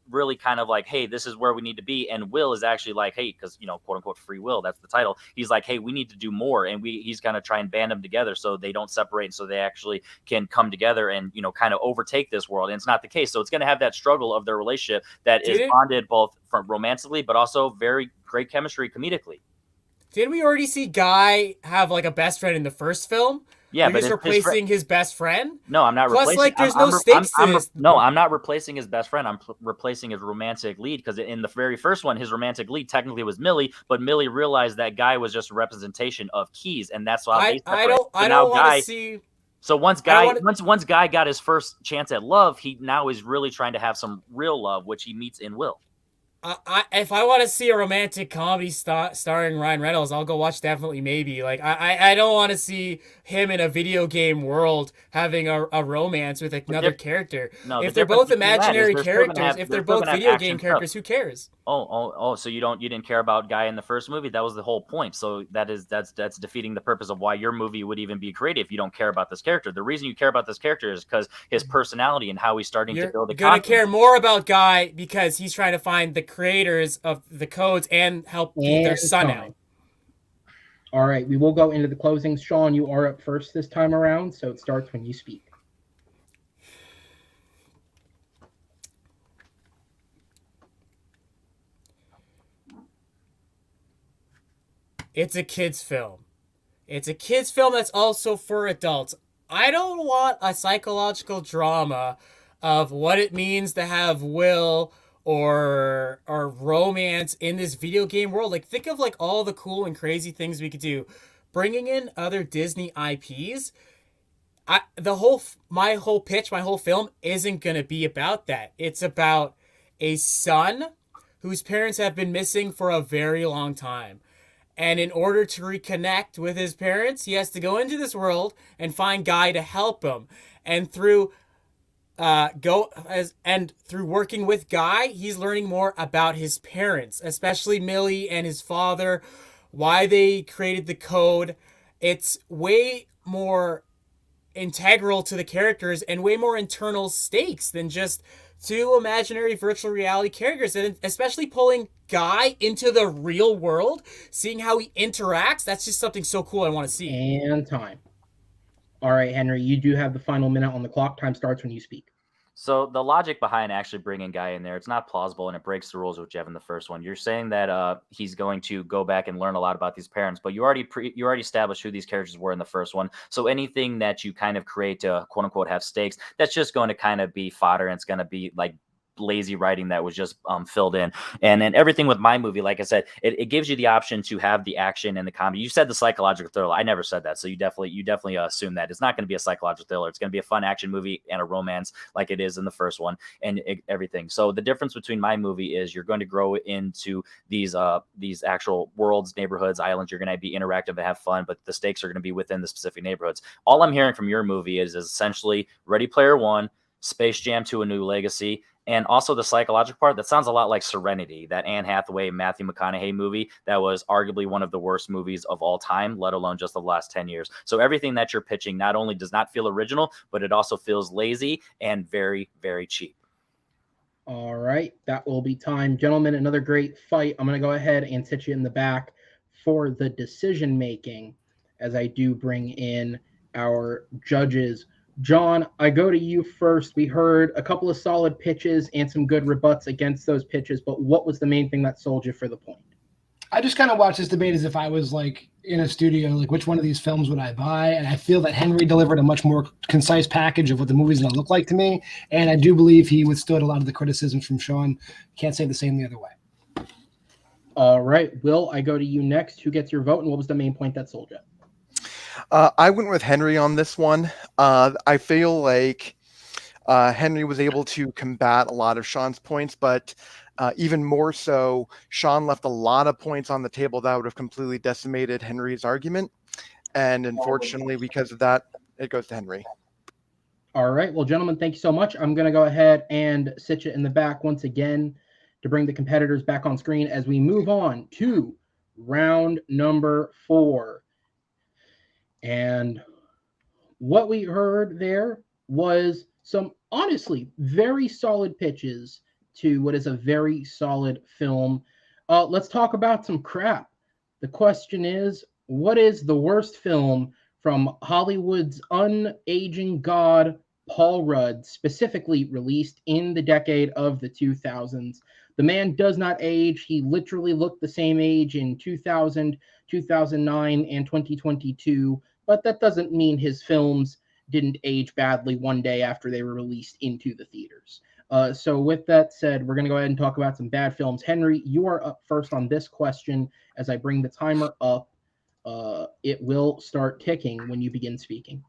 really kind of like, hey, this is where we need to be, and Will is actually like, hey, because quote unquote free will, that's the title. He's like, hey, we need to do more, and he's gonna try and band them together so they don't separate, so they actually can come together and kind of overtake this world. And it's not the case, so it's gonna have that struggle of their relationship that is bonded both from romantically but also very great chemistry comedically. Didn't we already see Guy have like a best friend in the first film? Yeah, but he's replacing his best friend. No, I'm not replacing. Plus, like, there's no stakes to this. No, I'm not replacing his best friend. I'm replacing his romantic lead, because in the very first one, his romantic lead technically was Millie, but Millie realized that Guy was just a representation of Keys, and that's why I don't want to see. So once Guy got his first chance at love, he now is really trying to have some real love, which he meets in Will. If I want to see a romantic comedy starring Ryan Reynolds, I'll go watch Definitely Maybe. Like, I don't want to see him in a video game world having a romance with another character. No, if they're both imaginary characters, if they're both video game characters, who cares? Oh, so you didn't care about Guy in the first movie? That was the whole point. So that's defeating the purpose of why your movie would even be created if you don't care about this character. The reason you care about this character is because his personality and how he's starting to build a You're gonna care more about Guy because he's trying to find the creators of the codes and help keep their son out. All right, we will go into the closings. Shaun, you are up first this time around, so it starts when you speak. It's a kid's film. It's a kid's film that's also for adults. I don't want a psychological drama of what it means to have will or romance in this video game world. Like, think of like all the cool and crazy things we could do. Bringing in other Disney IPs. My whole pitch, my whole film isn't going to be about that. It's about a son whose parents have been missing for a very long time. And in order to reconnect with his parents, he has to go into this world and find Guy to help him. And through working with Guy, he's learning more about his parents, especially Millie and his father, why they created the code. It's way more integral to the characters and way more internal stakes than just two imaginary virtual reality characters, and especially pulling Guy into the real world, seeing how he interacts, that's just something so cool I want to see. And time. All right, Henry, you do have the final minute on the clock. Time starts when you speak. So the logic behind actually bringing Guy in there, it's not plausible, and it breaks the rules with Jeff in the first one. You're saying that he's going to go back and learn a lot about these parents, but you already established who these characters were in the first one. So anything that you kind of create to quote unquote have stakes, that's just going to kind of be fodder, and it's going to be like lazy writing that was just filled in. And then everything with my movie, like I said, it gives you the option to have the action and the comedy. You said the psychological thriller. I never said that. So you definitely assume that it's not going to be a psychological thriller. It's going to be a fun action movie and a romance like it is in the first one, and everything. So the difference between my movie is you're going to grow into these actual worlds, neighborhoods, islands. You're going to be interactive and have fun, but the stakes are going to be within the specific neighborhoods. All I'm hearing from your movie is essentially Ready Player One, Space Jam 2: A New Legacy, and also the psychological part. That sounds a lot like Serenity, that Anne Hathaway, Matthew McConaughey movie that was arguably one of the worst movies of all time, let alone just the last 10 years. So everything that you're pitching not only does not feel original, but it also feels lazy and very, very cheap. All right, that will be time. Gentlemen, another great fight. I'm going to go ahead and sit you in the back for the decision making as I do bring in our judges. John, I go to you first. We heard a couple of solid pitches and some good rebuts against those pitches, but what was the main thing that sold you for the point? I just kind of watched this debate as if I was like in a studio, like which one of these films would I buy? And I feel that Henry delivered a much more concise package of what the movie's going to look like to me. And I do believe he withstood a lot of the criticisms from Shaun. Can't say the same the other way. All right, Will, I go to you next. Who gets your vote, and what was the main point that sold you? I went with Henry on this one. I feel like Henry was able to combat a lot of Shaun's points, but even more so, Shaun left a lot of points on the table that would have completely decimated Henry's argument. And unfortunately, because of that, it goes to Henry. All right. Well, gentlemen, thank you so much. I'm going to go ahead and sit you in the back once again to bring the competitors back on screen as we move on to round number 4. And what we heard there was some honestly very solid pitches to what is a very solid film. Let's talk about some crap. The question is, what is the worst film from Hollywood's unaging god, Paul Rudd, specifically released in the decade of the 2000s? The man does not age. He literally looked the same age in 2000, 2009, and 2022, but that doesn't mean his films didn't age badly one day after they were released into the theaters. So with that said, we're going to go ahead and talk about some bad films. Henry, you are up first on this question. As I bring the timer up, it will start ticking when you begin speaking.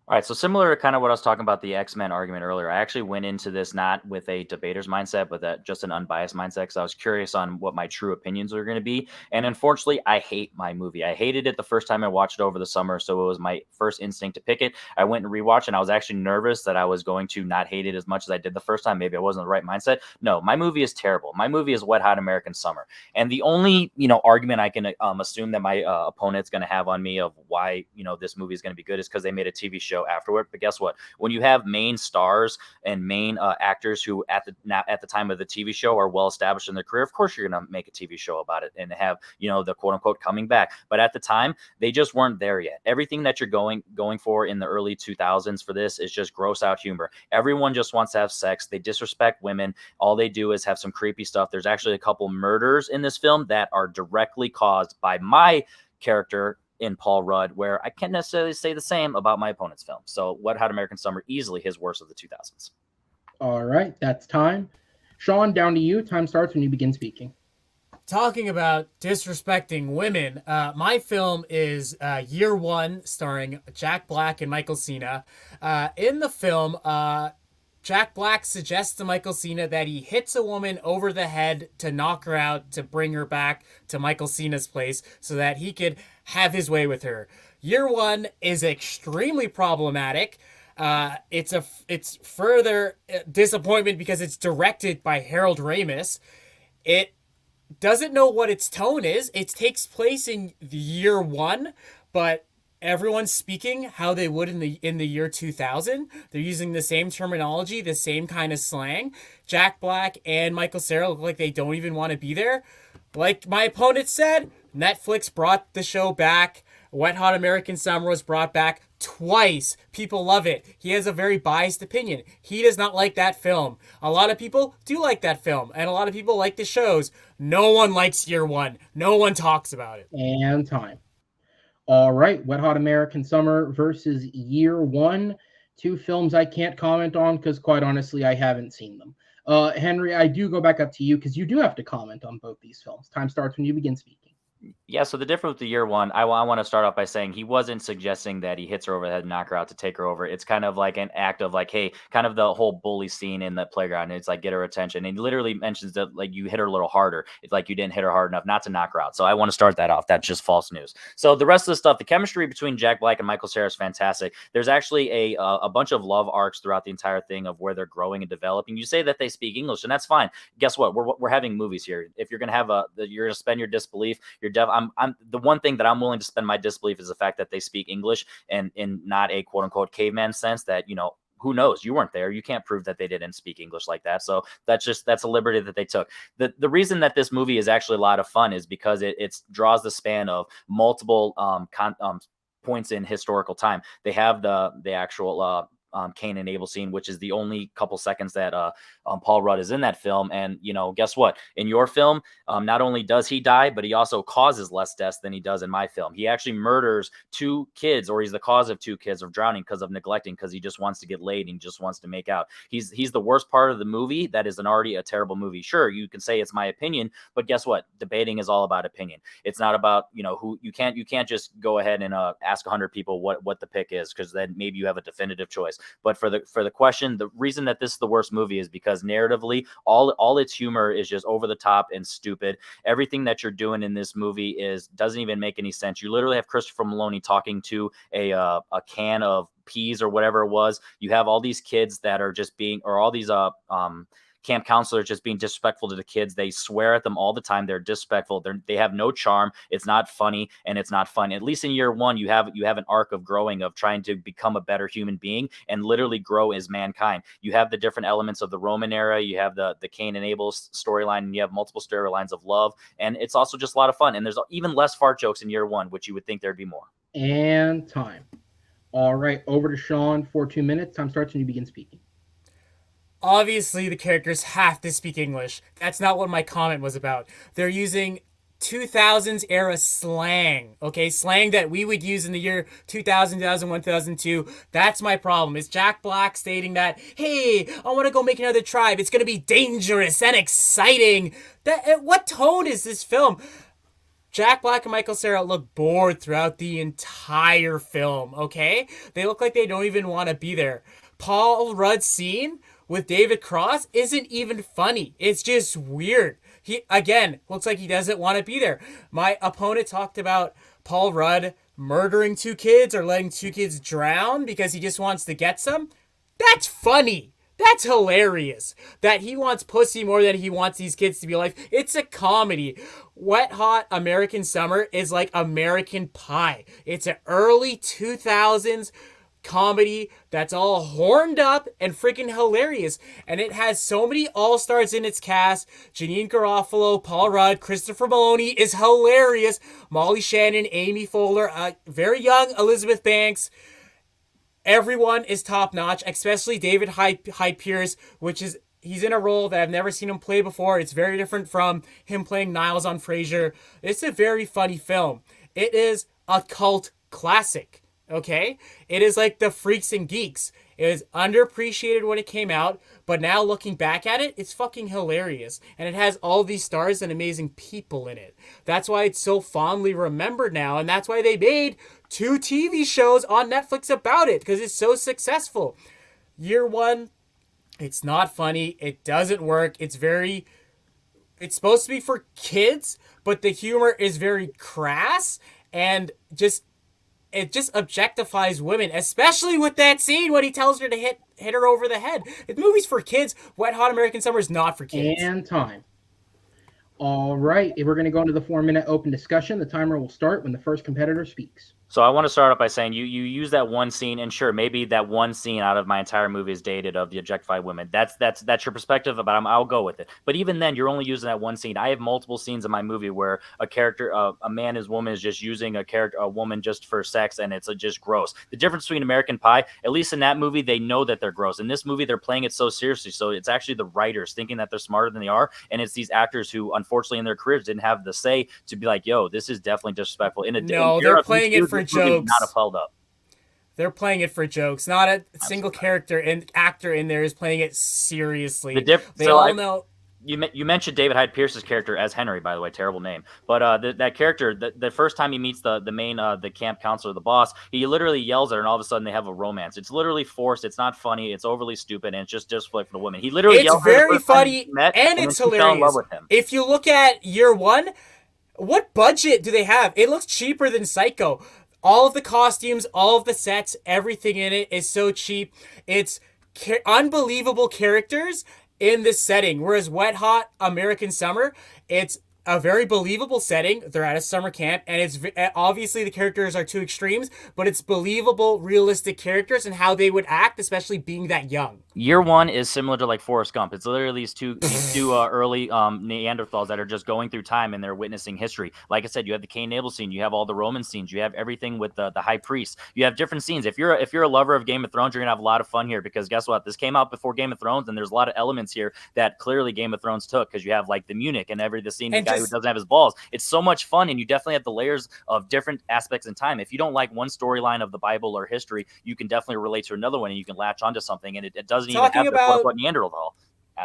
All right, so similar to kind of what I was talking about the X-Men argument earlier, I actually went into this not with a debater's mindset, but just an unbiased mindset, because I was curious on what my true opinions were going to be. And unfortunately, I hate my movie. I hated it the first time I watched it over the summer, so it was my first instinct to pick it. I went and rewatched, and I was actually nervous that I was going to not hate it as much as I did the first time. Maybe I wasn't in the right mindset. No, my movie is terrible. My movie is Wet Hot American Summer. And the only, argument I can assume that my opponent's going to have on me of why, this movie is going to be good is because they made a TV show afterward. But guess what? When you have main stars and main actors who at the time of the TV show are well established in their career, of course you're going to make a TV show about it and have, the quote unquote coming back. But at the time, they just weren't there yet. Everything that you're going for in the early 2000s for this is just gross out humor. Everyone just wants to have sex. They disrespect women. All they do is have some creepy stuff. There's actually a couple murders in this film that are directly caused by my character in Paul Rudd, where I can't necessarily say the same about my opponent's film. So Wet Hot American Summer, easily his worst of the 2000s. All right, that's time. Shaun, down to you. Time starts when you begin speaking. Talking about disrespecting women, my film is Year One, starring Jack Black and Michael Cena. In the film, Jack Black suggests to Michael Cena that he hits a woman over the head to knock her out, to bring her back to Michael Cena's place so that he could have his way with her. Year One is extremely problematic. It's further disappointment because it's directed by Harold Ramis. It doesn't know what its tone is. It takes place in Year One, but everyone's speaking how they would in the year 2000. They're using the same terminology, the same kind of slang. Jack Black and Michael Cera look like they don't even want to be there. Like my opponent said, Netflix brought the show back. Wet Hot American Summer was brought back twice. People love it. He has a very biased opinion. He does not like that film. A lot of people do like that film, and a lot of people like the shows. No one likes Year One. No one talks about it. And time. All right, Wet Hot American Summer versus Year One. Two films I can't comment on because, quite honestly, I haven't seen them. Henry, I do go back up to you because you do have to comment on both these films. Time starts when you begin speaking. Yeah, so the difference with the Year One, I want to start off by saying he wasn't suggesting that he hits her over the head and knock her out to take her over. It's kind of like an act of like, hey, kind of the whole bully scene in the playground. It's like, get her attention. And he literally mentions that like you hit her a little harder. It's like you didn't hit her hard enough not to knock her out. So I want to start that off. That's just false news. So the rest of the stuff, the chemistry between Jack Black and Michael Cera is fantastic. There's actually a bunch of love arcs throughout the entire thing of where they're growing and developing. You say that they speak English, and that's fine. Guess what? We're having movies here. If you're gonna have you're gonna spend your disbelief. I'm the one thing that I'm willing to spend my disbelief is the fact that they speak English and in not a quote unquote caveman sense that, you know, who knows? You weren't there. You can't prove that they didn't speak English like that. So that's a liberty that they took. The reason that this movie is actually a lot of fun is because it draws the span of multiple points in historical time. They have the actual Cain and Abel scene, which is the only couple seconds that Paul Rudd is in that film. And, you know, guess what? In your film, not only does he die, but he also causes less deaths than he does in my film. He actually murders 2 kids, or he's the cause of 2 kids of drowning because of neglecting, because he just wants to get laid and he just wants to make out. He's the worst part of the movie. That is already a terrible movie. Sure, you can say it's my opinion, but guess what? Debating is all about opinion. It's not about, you know, who you can't just go ahead and ask 100 people what the pick is, because then maybe you have a definitive choice. But for the question, the reason that this is the worst movie is because narratively, all its humor is just over the top and stupid. Everything that you're doing in this movie doesn't even make any sense. You literally have Christopher Maloney talking to a can of peas or whatever it was. You have all these kids that are just being, or all these camp counselors just being disrespectful to the kids. They swear at them all the time. They're disrespectful. They have no charm. It's not funny, and it's not fun. At least in Year One, you have an arc of growing, of trying to become a better human being and literally grow as mankind. You have the different elements of the Roman era. You have the Cain and Abel storyline, and you have multiple storylines of love. And it's also just a lot of fun. And there's even less fart jokes in Year One, which you would think there'd be more. And time. All right, over to Shaun for 2 minutes. Time starts when you begin speaking. Obviously, the characters have to speak English. That's not what my comment was about. They're using 2000s era slang, okay? Slang that we would use in the year 2000, 2001, 2002. That's my problem. It's Jack Black stating that, hey, I want to go make another tribe. It's going to be dangerous and exciting. What tone is this film? Jack Black and Michael Cera look bored throughout the entire film, okay? They look like they don't even want to be there. Paul Rudd's scene with David Cross isn't even funny. It's just weird. He, again, looks like he doesn't want to be there. My opponent talked about Paul Rudd murdering 2 kids or letting 2 kids drown because he just wants to get some. That's funny. That's hilarious. That he wants pussy more than he wants these kids to be alive. It's a comedy. Wet Hot American Summer is like American Pie. It's an early 2000s comedy that's all horned up and freaking hilarious, and it has so many all-stars in its cast. Janine Garofalo, Paul Rudd, Christopher Maloney is hilarious, Molly Shannon, Amy Poehler, very young Elizabeth Banks. Everyone is top-notch, especially David Hyde Pierce, he's in a role that I've never seen him play before. It's very different from him playing Niles on Frasier. It's a very funny film. It is a cult classic. Okay? It is like the Freaks and Geeks. It was underappreciated when it came out, but now looking back at it, it's fucking hilarious. And it has all these stars and amazing people in it. That's why it's so fondly remembered now, and that's why they made 2 TV shows on Netflix about it, because it's so successful. Year One, it's not funny. It doesn't work. It's supposed to be for kids, but the humor is very crass and it just objectifies women, especially with that scene when he tells her to hit her over the head. The movie's for kids. Wet Hot American Summer is not for kids. And time. All right, we're going to go into the 4-minute open discussion. The timer will start when the first competitor speaks. So I want to start off by saying you use that one scene, and sure, maybe that one scene out of my entire movie is dated of the objectified women. That's your perspective, but I'll go with it. But even then, you're only using that one scene. I have multiple scenes in my movie where a character, a man as woman, is just using a woman just for sex, and it's just gross. The difference between American Pie, at least in that movie, they know that they're gross. In this movie, they're playing it so seriously. So it's actually the writers thinking that they're smarter than they are, and it's these actors who, unfortunately, in their careers, didn't have the say to be like, "Yo, this is definitely disrespectful." They're playing it for jokes. Not upheld up. They're playing it for jokes. Not a single character and actor in there is playing it seriously. Know. You mentioned David Hyde Pierce's character as Henry, by the way, terrible name. But that character, the first time he meets the main the camp counselor, the boss, he literally yells at her, and all of a sudden they have a romance. It's literally forced. It's not funny. It's overly stupid, and it's just for the woman. He literally yells at her. It's very funny, and it's hilarious. Fell in love with him. If you look at year one, what budget do they have? It looks cheaper than Psycho. All of the costumes, all of the sets, everything in it is so cheap. It's unbelievable characters in this setting. Whereas Wet Hot American Summer, it's a very believable setting. They're at a summer camp, and it's obviously the characters are two extremes, but it's believable, realistic characters and how they would act, especially being that young. Year one is similar to like Forrest Gump. It's literally these two early Neanderthals that are just going through time and they're witnessing history. Like I said, you have the Cain and Abel scene, you have all the Roman scenes, you have everything with the high priest. You have different scenes. If you're a lover of Game of Thrones, you're gonna have a lot of fun here because guess what? This came out before Game of Thrones, and there's a lot of elements here that clearly Game of Thrones took because you have like the Munich and the scene of the guy who doesn't have his balls. It's so much fun, and you definitely have the layers of different aspects in time. If you don't like one storyline of the Bible or history, you can definitely relate to another one, and you can latch onto something, and it doesn't even have the Neanderthal.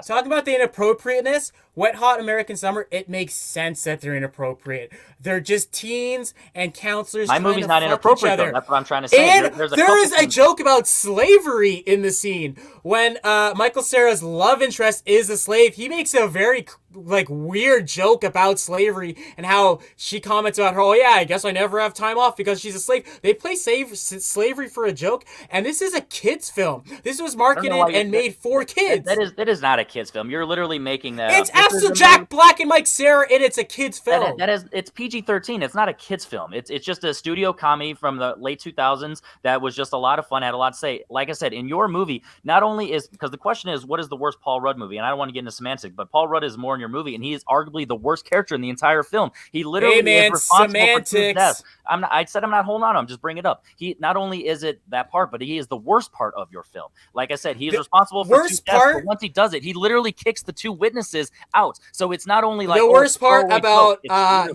Talking about the inappropriateness, Wet Hot American Summer, it makes sense that they're inappropriate. They're just teens and counselors. My movie's not inappropriate, though. That's what I'm trying to say. And there is a joke about slavery in the scene. When Michael Cera's love interest is a slave, he makes a very weird joke about slavery and how she comments about her, oh yeah, I guess I never have time off because she's a slave. They play slavery for a joke, and this is a kid's film. This was marketed and made for kids. That is not a kid's film. You're literally making that It's absolute Jack Black and Mike Cera, and it's a kid's film. It's PG-13. It's not a kid's film. It's just a studio comedy from the late 2000s that was just a lot of fun, had a lot to say. Like I said, in your movie, not only is, because the question is, what is the worst Paul Rudd movie? And I don't want to get into semantics, but Paul Rudd is more in your movie, and he is arguably the worst character in the entire film. He literally is responsible for two deaths. I said I'm not holding on to him. Just bring it up. He not only is it that part, but he is the worst part of your film. Like I said, he is responsible for two deaths, but once he does it, he literally kicks the two witnesses out. So it's not only like the worst part about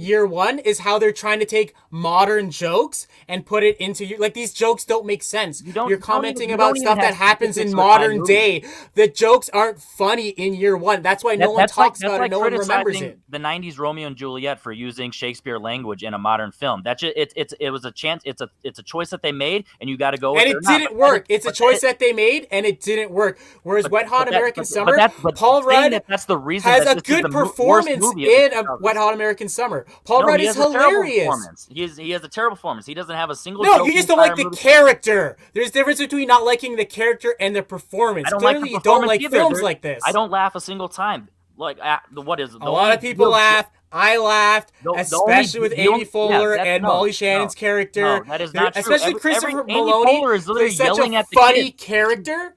year one is how they're trying to take modern jokes and put it into these jokes don't make sense. You're commenting about stuff that happens in modern day. The jokes aren't funny in year one. That's why no one talks about it. No one remembers it. The 90s Romeo and Juliet for using Shakespeare language in a modern film. That's it was a chance. It's a choice that they made, and you got to go with it. And it didn't work. It's a choice that they made, and it didn't work. Whereas Wet Hot American Summer, Paul Rudd that's the reason has a good performance in Wet Hot American Summer. Paul Rudd is hilarious. He has a terrible performance. He doesn't have a single. No, you just don't like the character. There's a difference between not liking the character and the performance. Clearly, you don't like films like this. I don't laugh a single time. Like what is a lot of people laugh. I laughed, especially with Amy Poehler and Molly Shannon's character. No, that is not true. Especially Christopher Maloney is literally yelling at the funny character.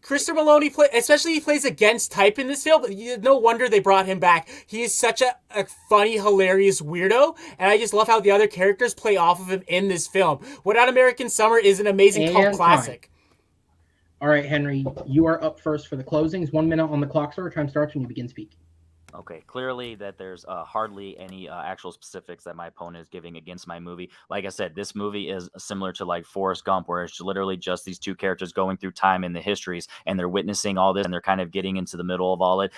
Christopher Maloney he plays against type in this film. No wonder they brought him back. He is such a funny, hilarious weirdo, and I just love how the other characters play off of him in this film. Wet Hot American Summer is an amazing cult classic. All right, Henry, you are up first for the closings. 1 minute on the clock, sir. Time starts when you begin speaking. Okay, clearly that there's hardly any actual specifics that my opponent is giving against my movie. Like I said, this movie is similar to like Forrest Gump, where it's literally just these two characters going through time in the histories, and they're witnessing all this, and they're kind of getting into the middle of all it.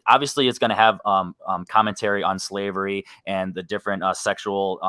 Obviously it's going to have commentary on slavery and the different sexual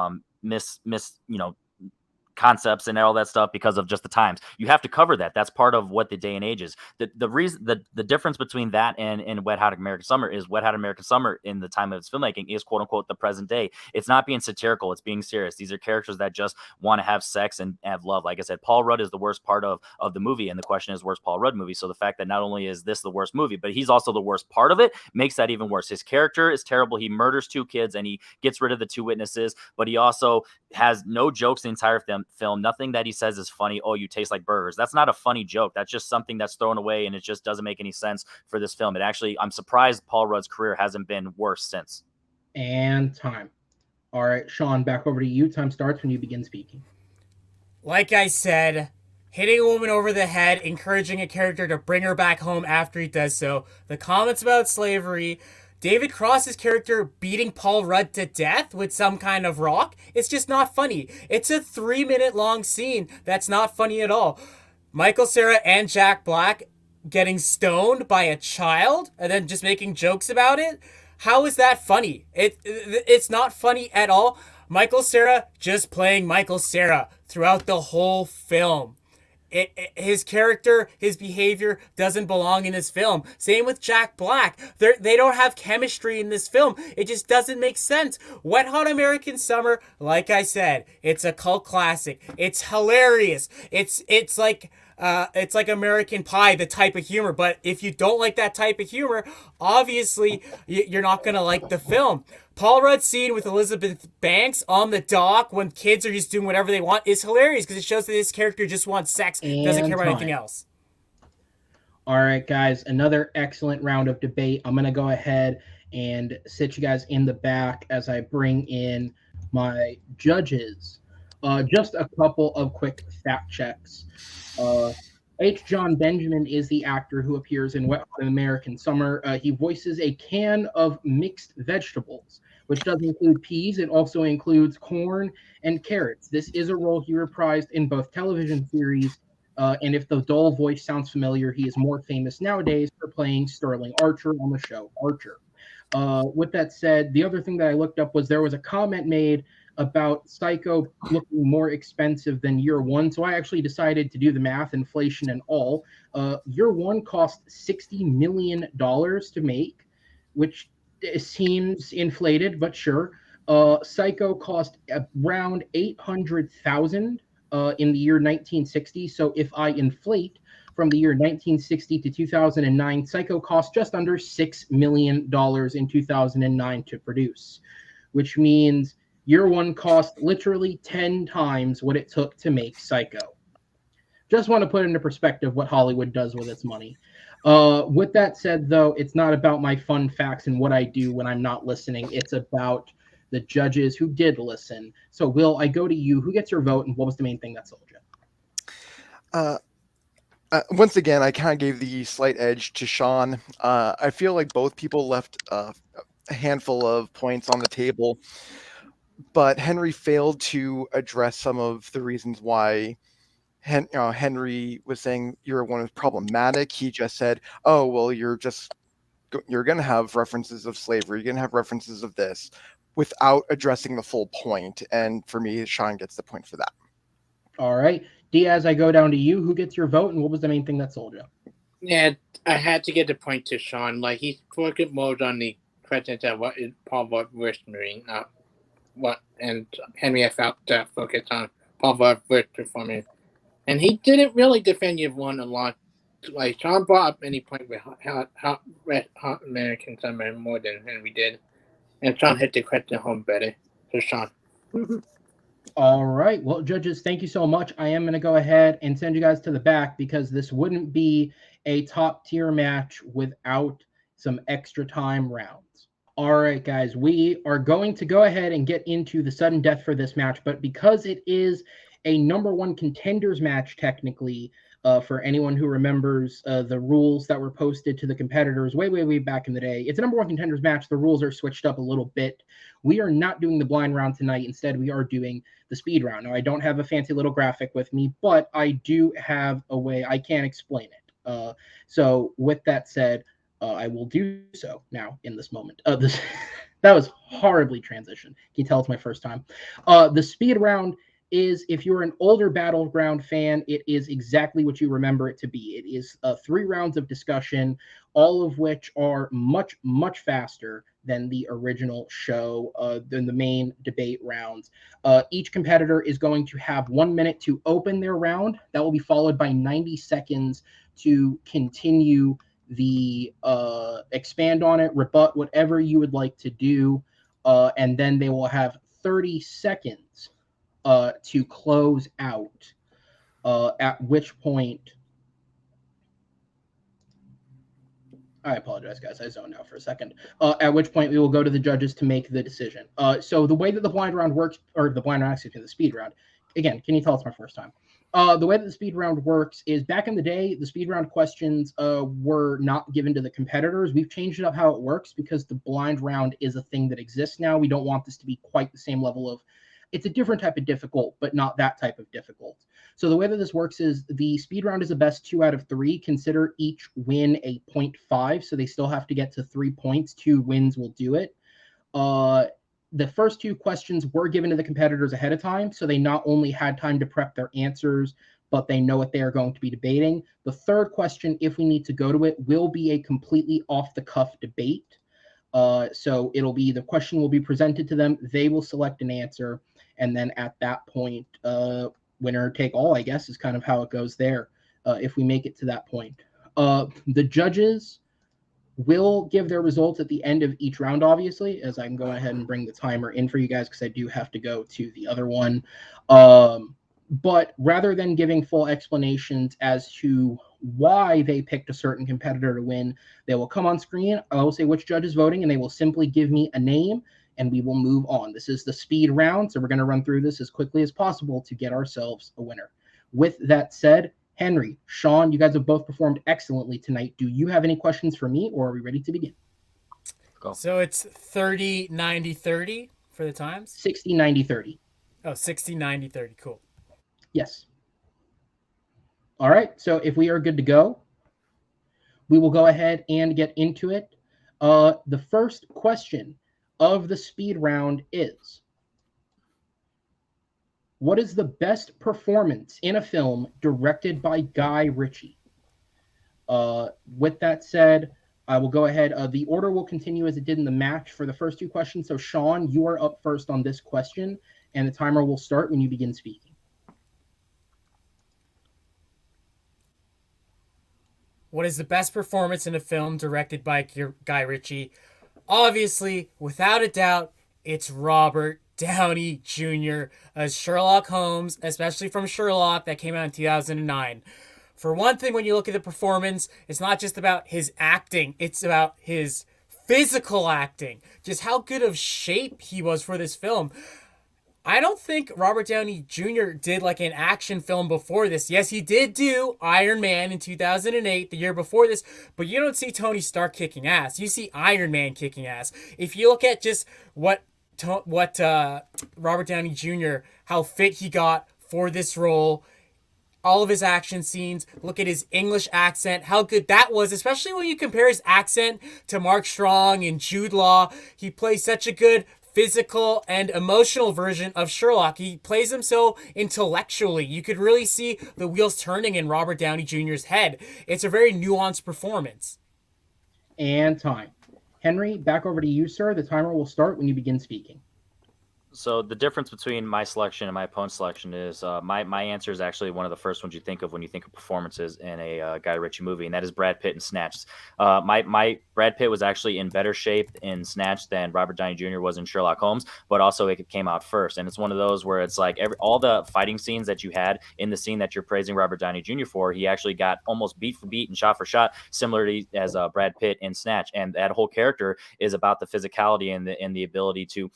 concepts and all that stuff because of just the times. You have to cover that. That's part of what the day and age is. The reason the difference between that and Wet Hot American Summer is Wet Hot American Summer in the time of its filmmaking is quote unquote the present day. It's not being satirical, it's being serious. These are characters that just want to have sex and have love. Like I said, Paul Rudd is the worst part of the movie, and the question is, worst Paul Rudd movie? So the fact that not only is this the worst movie, but he's also the worst part of it makes that even worse. His character is terrible. He murders 2 kids and he gets rid of the 2 witnesses, but he also has no jokes the entire film. Nothing that he says is funny. Oh, you taste like burgers. That's not a funny joke. That's just something that's thrown away, and it just doesn't make any sense for this film. It actually, I'm surprised Paul Rudd's career hasn't been worse since. And time. All right, Shaun, back over to you. Time starts when you begin speaking. Like I said, hitting a woman over the head, encouraging a character to bring her back home after he does so, the comments about slavery, David Cross's character beating Paul Rudd to death with some kind of rock, it's just not funny. It's a 3-minute long scene that's not funny at all. Michael Cera and Jack Black getting stoned by a child and then just making jokes about it. How is that funny? It's not funny at all. Michael Cera just playing Michael Cera throughout the whole film. His character, his behavior doesn't belong in this film. Same with Jack Black. They don't have chemistry in this film. It just doesn't make sense. Wet Hot American Summer, like I said, it's a cult classic. It's hilarious. It's like American Pie, the type of humor. But if you don't like that type of humor, obviously you're not going to like the film. Paul Rudd's scene with Elizabeth Banks on the dock when kids are just doing whatever they want is hilarious because it shows that this character just wants sex, doesn't care about anything else. All right, guys, another excellent round of debate. I'm going to go ahead and sit you guys in the back as I bring in my judges. Just a couple of quick fact checks. H. John Benjamin is the actor who appears in Wet Hot American Summer. He voices a can of mixed vegetables, which does include peas. It also includes corn and carrots. This is a role he reprised in both television series, and if the dull voice sounds familiar, he is more famous nowadays for playing Sterling Archer on the show Archer. With that said, the other thing that I looked up was there was a comment made about Psycho looking more expensive than Year One. So I actually decided to do the math, inflation and all. Year One cost $60 million to make, which seems inflated, but sure. Psycho cost around $800,000 in the year 1960. So if I inflate from the year 1960 to 2009, Psycho cost just under $6 million in 2009 to produce, which means Year One cost literally 10 times what it took to make Psycho. Just want to put into perspective what Hollywood does with its money. With that said, though, it's not about my fun facts and what I do when I'm not listening. It's about the judges who did listen. So, Will, I go to you. Who gets your vote, and what was the main thing that sold you? Once again, I kind of gave the slight edge to Shaun. I feel like both people left a handful of points on the table, but Henry failed to address some of the reasons why Henry was saying Year One was problematic. He just said, oh, well, you're going to have references of slavery. You're going to have references of this without addressing the full point. And for me, Shaun gets the point for that. All right. Diaz, I go down to you. Who gets your vote, and what was the main thing that sold you? Yeah, I had to get the point to Shaun. Like, he focused more on the question of what is Paul Rudd whispering, and Henry, I felt focused on Paul Rudd performing. And he didn't really defend Year One a lot. Like, Shaun brought up any point with Hot American Summer more than Henry did. And Shaun hit the question home better. So, Shaun. All right. Well, judges, thank you so much. I am going to go ahead and send you guys to the back because this wouldn't be a top tier match without some extra time rounds. All right, guys, we are going to go ahead and get into the sudden death for this match, but because it is a number one contenders match, technically, for anyone who remembers the rules that were posted to the competitors way back in the day. It's a number one contenders match. The rules are switched up a little bit. We are not doing the blind round tonight. Instead, we are doing the speed round. Now, I don't have a fancy little graphic with me, but I do have a way I can explain it. So with that said, I will do so now in this moment. That was horribly transitioned. Can you tell it's my first time? The speed round is, if you're an older Battleground fan, it is exactly what you remember it to be. It is 3 rounds of discussion, all of which are much, much faster than the original show, than the main debate rounds. Each competitor is going to have 1 minute to open their round. That will be followed by 90 seconds to continue the expand on it, rebut, whatever you would like to do. And then they will have 30 seconds to close out, at which point, I apologize, guys, I zoned out for a second, at which point we will go to the judges to make the decision. So the way that the blind round works, or the blind round, excuse me, the speed round, again, can you tell it's my first time? The way that the speed round works is, back in the day, the speed round questions were not given to the competitors. We've changed it up how it works because the blind round is a thing that exists now. We don't want this to be quite the same level of, it's a different type of difficult, but not that type of difficult. So the way that this works is the speed round is a best 2 out of 3. Consider each win a 0.5, so they still have to get to 3 points. 2 wins will do it. The first 2 questions were given to the competitors ahead of time, so they not only had time to prep their answers, but they know what they are going to be debating. The third question, if we need to go to it, will be a completely off-the-cuff debate. So it'll be, the question will be presented to them, they will select an answer, and then at that point, winner take all, I guess, is kind of how it goes there, if we make it to that point. The judges will give their results at the end of each round, obviously, as I can go ahead and bring the timer in for you guys because I do have to go to the other one. But rather than giving full explanations as to why they picked a certain competitor to win, they will come on screen, I will say which judge is voting, and they will simply give me a name, and we will move on. This is the speed round, so we're going to run through this as quickly as possible to get ourselves a winner. With that said, Henry, Shaun, you guys have both performed excellently tonight. Do you have any questions for me, or are we ready to begin? Go. So it's 30, 90, 30 for the times? 60, 90, 30. Oh, 60, 90, 30. Cool. Yes. All right, so if we are good to go, we will go ahead and get into it. The first question of the speed round is, what is the best performance in a film directed by Guy Ritchie? With that said, I will go ahead. The order will continue as it did in the match for the first 2 questions. So, Shaun, you are up first on this question, and the timer will start when you begin speaking. What is the best performance in a film directed by Guy Ritchie? Obviously, without a doubt, it's Robert Downey Jr. as Sherlock Holmes, especially from Sherlock that came out in 2009. For one thing, when you look at the performance, it's not just about his acting, it's about his physical acting. Just how good of shape he was for this film. I don't think Robert Downey Jr. did like an action film before this. Yes, he did do Iron Man in 2008, the year before this, but you don't see Tony Stark kicking ass. You see Iron Man kicking ass. If you look at just what Robert Downey Jr., how fit he got for this role, all of his action scenes, look at his English accent, how good that was, especially when you compare his accent to Mark Strong and Jude Law. He plays such a good physical and emotional version of Sherlock. He plays him so intellectually. You could really see the wheels turning in Robert Downey Jr.'s head. It's a very nuanced performance. And time. Henry, back over to you, sir. The timer will start when you begin speaking. So the difference between my selection and my opponent's selection is my answer is actually one of the first ones you think of when you think of performances in a Guy Ritchie movie, and that is Brad Pitt in Snatch. My Brad Pitt was actually in better shape in Snatch than Robert Downey Jr. was in Sherlock Holmes, but also it came out first. And it's one of those where it's like all the fighting scenes that you had in the scene that you're praising Robert Downey Jr. for, he actually got almost beat for beat and shot for shot, similarly as Brad Pitt in Snatch. And that whole character is about the physicality and the ability to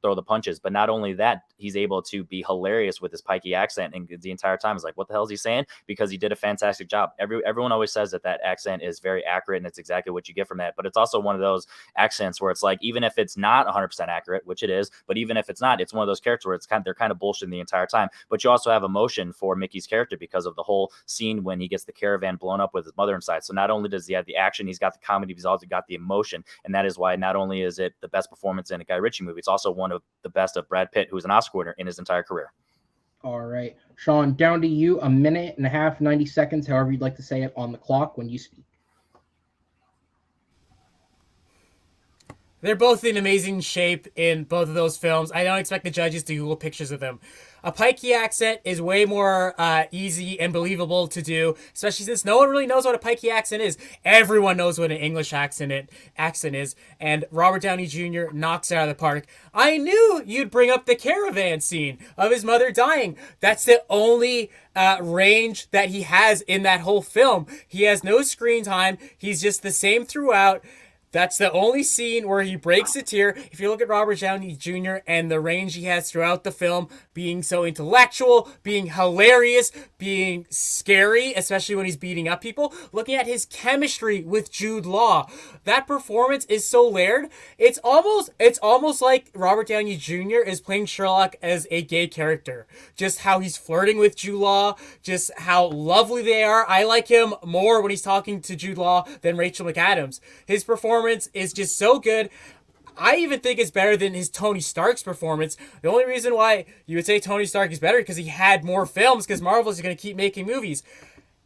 throw the punches. But not only that, he's able to be hilarious with his pikey accent, and the entire time is like, what the hell is he saying? Because he did a fantastic job. Everyone always says that accent is very accurate, and it's exactly what you get from that. But it's also one of those accents where it's like, even if it's not 100% accurate, which it is, but even if it's not, it's one of those characters where they're kind of bullshitting the entire time. But you also have emotion for Mickey's character because of the whole scene when he gets the caravan blown up with his mother inside. So not only does he have the action, he's got the comedy, he's also got the emotion, and that is why not only is it the best performance in a Guy Ritchie movie, it's also one of the best of Brad Pitt, who's an Oscar winner in his entire career. All right. Shaun, down to you. A minute and a half, 90 seconds, however you'd like to say it on the clock when you speak. They're both in amazing shape in both of those films. I don't expect the judges to Google pictures of them. A pikey accent is way more easy and believable to do, especially since no one really knows what a pikey accent is. Everyone knows what an English accent is, and Robert Downey Jr. knocks it out of the park. I knew you'd bring up the caravan scene of his mother dying. That's the only range that he has in that whole film. He has no screen time. He's just the same throughout. That's the only scene where he breaks a tear. If you look at Robert Downey Jr. and the range he has throughout the film, being so intellectual, being hilarious, being scary, especially when he's beating up people, looking at his chemistry with Jude Law, that performance is so layered. It's almost like Robert Downey Jr. is playing Sherlock as a gay character. Just how he's flirting with Jude Law, just how lovely they are. I like him more when he's talking to Jude Law than Rachel McAdams. His performance is just so good. I even think it's better than his Tony Stark's performance. The only reason why you would say Tony Stark is better because he had more films, because Marvel is going to keep making movies.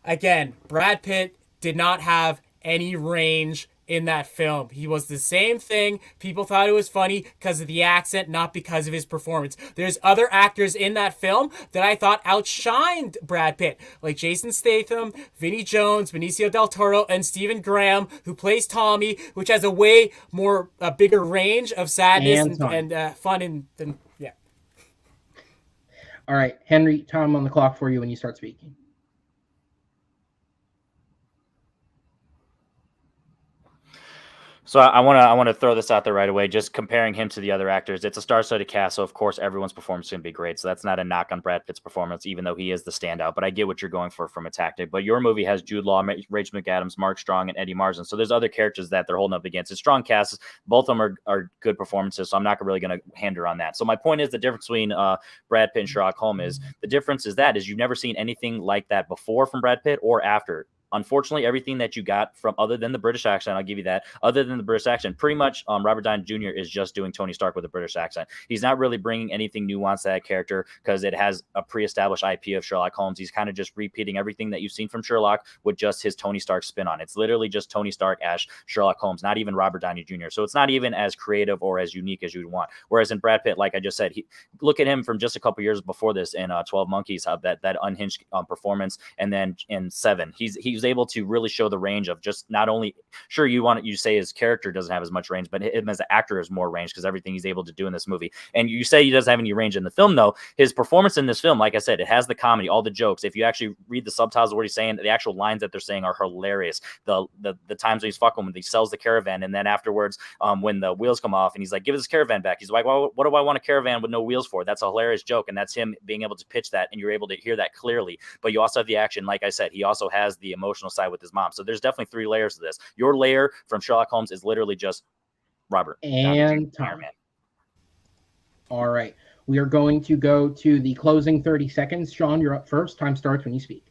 Again, Brad Pitt did not have any range in that film. He was the same thing. People thought it was funny because of the accent, not because of his performance. There's other actors in that film that I thought outshined Brad Pitt, like Jason Statham, Vinnie Jones, Benicio del Toro, and Stephen Graham, who plays Tommy, which has a bigger range of sadness and fun than yeah. All right, Henry, time on the clock for you when you start speaking. So I want to throw this out there right away. Just comparing him to the other actors, it's a star-studded cast, so of course everyone's performance is going to be great. So that's not a knock on Brad Pitt's performance, even though he is the standout. But I get what you're going for from a tactic. But your movie has Jude Law, Rachel McAdams, Mark Strong, and Eddie Marsan. So there's other characters that they're holding up against. It's strong casts. Both of them are good performances. So I'm not really going to hinder on that. So my point is the difference between Brad Pitt and Sherlock Holmes is the difference is you've never seen anything like that before from Brad Pitt or after. Unfortunately, everything that you got from other than the British accent, I'll give you that, other than the British accent, pretty much Robert Downey Jr. is just doing Tony Stark with a British accent. He's not really bringing anything nuanced to that character because it has a pre-established IP of Sherlock Holmes. He's kind of just repeating everything that you've seen from Sherlock with just his Tony Stark spin on it. It's literally just Tony Stark as Sherlock Holmes, not even Robert Downey Jr. So it's not even as creative or as unique as you'd want. Whereas in Brad Pitt, like I just said, look at him from just a couple years before this in 12 Monkeys, how that unhinged performance, and then in 7, he was able to really show the range of just not only, sure, you say his character doesn't have as much range, but him as an actor has more range because everything he's able to do in this movie. And you say he doesn't have any range in the film, though. His performance in this film, like I said, it has the comedy, all the jokes. If you actually read the subtitles of what he's saying, the actual lines that they're saying are hilarious. The times when he's fucking when he sells the caravan, and then afterwards, when the wheels come off, and he's like, "Give us this caravan back." He's like, "Well, what do I want a caravan with no wheels for?" That's a hilarious joke, and that's him being able to pitch that, and you're able to hear that clearly. But you also have the action, like I said, he also has the emotional side with his mom. So there's definitely 3 layers to this. Your layer from Sherlock Holmes is literally just Robert and Tom. All right. We are going to go to the closing 30 seconds. Shaun, you're up first. Time starts when you speak.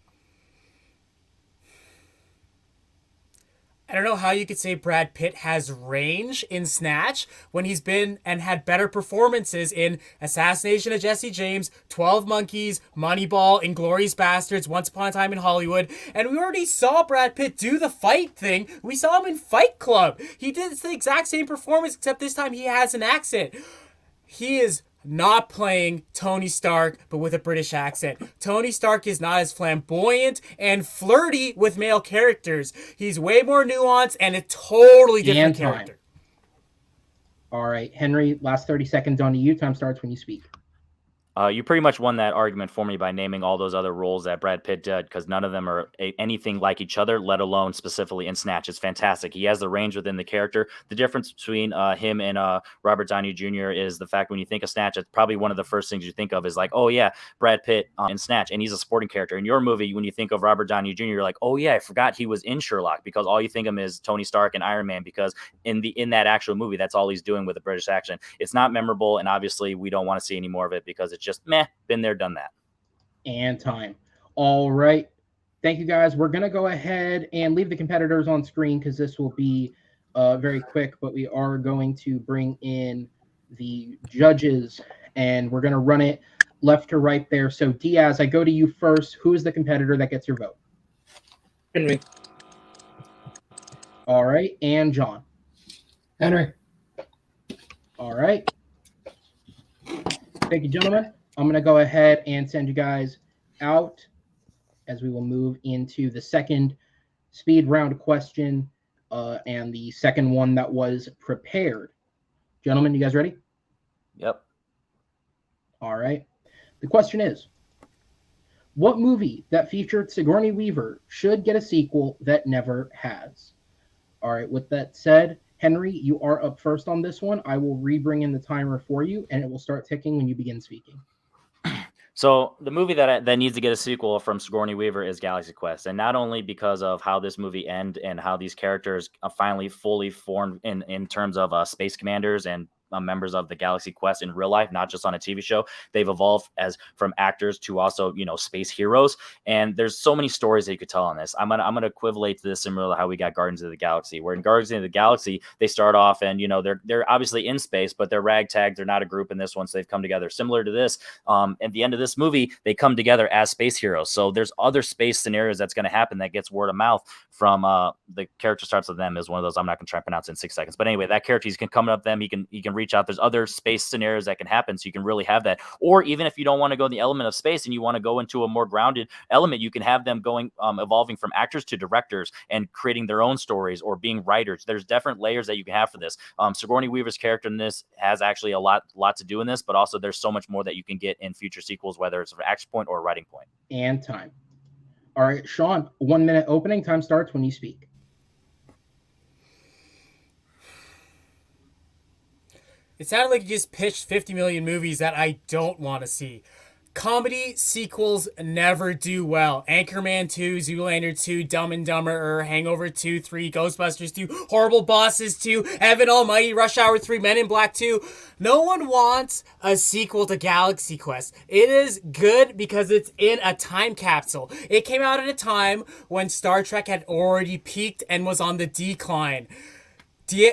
I don't know how you could say Brad Pitt has range in Snatch when he's been and had better performances in Assassination of Jesse James, 12 Monkeys, Moneyball, Inglourious Bastards, Once Upon a Time in Hollywood. And we already saw Brad Pitt do the fight thing. We saw him in Fight Club. He did the exact same performance, except this time he has an accent. He is not playing Tony Stark, but with a British accent. Tony Stark is not as flamboyant and flirty with male characters. He's way more nuanced and a totally different character. All right, Henry, last 30 seconds on to you. Time starts when you speak. You pretty much won that argument for me by naming all those other roles that Brad Pitt did, because none of them are anything like each other, let alone specifically in Snatch. It's fantastic. He has the range within the character. The difference between him and Robert Downey Jr. is the fact when you think of Snatch, it's probably one of the first things you think of is like, oh yeah, Brad Pitt in Snatch, and he's a supporting character. In your movie, when you think of Robert Downey Jr., you're like, oh yeah, I forgot he was in Sherlock, because all you think of him is Tony Stark and Iron Man, because in that actual movie, that's all he's doing with a British accent. It's not memorable, and obviously we don't want to see any more of it because it's just meh, been there, done that. And time. All right. Thank you, guys. We're going to go ahead and leave the competitors on screen because this will be very quick, but we are going to bring in the judges, and we're going to run it left to right there. So Diaz, I go to you first. Who is the competitor that gets your vote? Henry. All right, and John. Henry. All right. Thank you, gentlemen. I'm going to go ahead and send you guys out as we will move into the second speed round question and the second one that was prepared. Gentlemen, you guys ready? Yep. All right. The question is, what movie that featured Sigourney Weaver should get a sequel that never has? All right. With that said, Henry, you are up first on this one. I will re-bring in the timer for you, and it will start ticking when you begin speaking. So the movie that needs to get a sequel from Sigourney Weaver is Galaxy Quest, and not only because of how this movie ends and how these characters finally fully formed in terms of space commanders and members of the Galaxy Quest in real life, not just on a TV show. They've evolved as from actors to also, space heroes. And there's so many stories that you could tell on this. I'm gonna equivalate to this similar to how we got Guardians of the Galaxy, where in Guardians of the Galaxy, they start off and, they're obviously in space, but they're ragtag. They're not a group in this one. So they've come together similar to this. At the end of this movie, they come together as space heroes. So there's other space scenarios that's going to happen that gets word of mouth from the character starts with them is one of those. I'm not going to try and pronounce it in 6 seconds. But anyway, that character, he's can come up them. He can reach out. There's other space scenarios that can happen. So you can really have that. Or even if you don't want to go in the element of space and you want to go into a more grounded element, you can have them going, evolving from actors to directors and creating their own stories or being writers. There's different layers that you can have for this. Sigourney Weaver's character in this has actually a lot to do in this, but also there's so much more that you can get in future sequels, whether it's an action point or a writing point. And time. All right, Shaun, 1 minute opening. Time starts when you speak. It sounded like you just pitched 50 million movies that I don't want to see. Comedy sequels never do well. Anchorman 2, Zoolander 2, Dumb and Dumber, Hangover 2, 3, Ghostbusters 2, Horrible Bosses 2, Evan Almighty, Rush Hour 3, Men in Black 2. No one wants a sequel to Galaxy Quest. It is good because it's in a time capsule. It came out at a time when Star Trek had already peaked and was on the decline.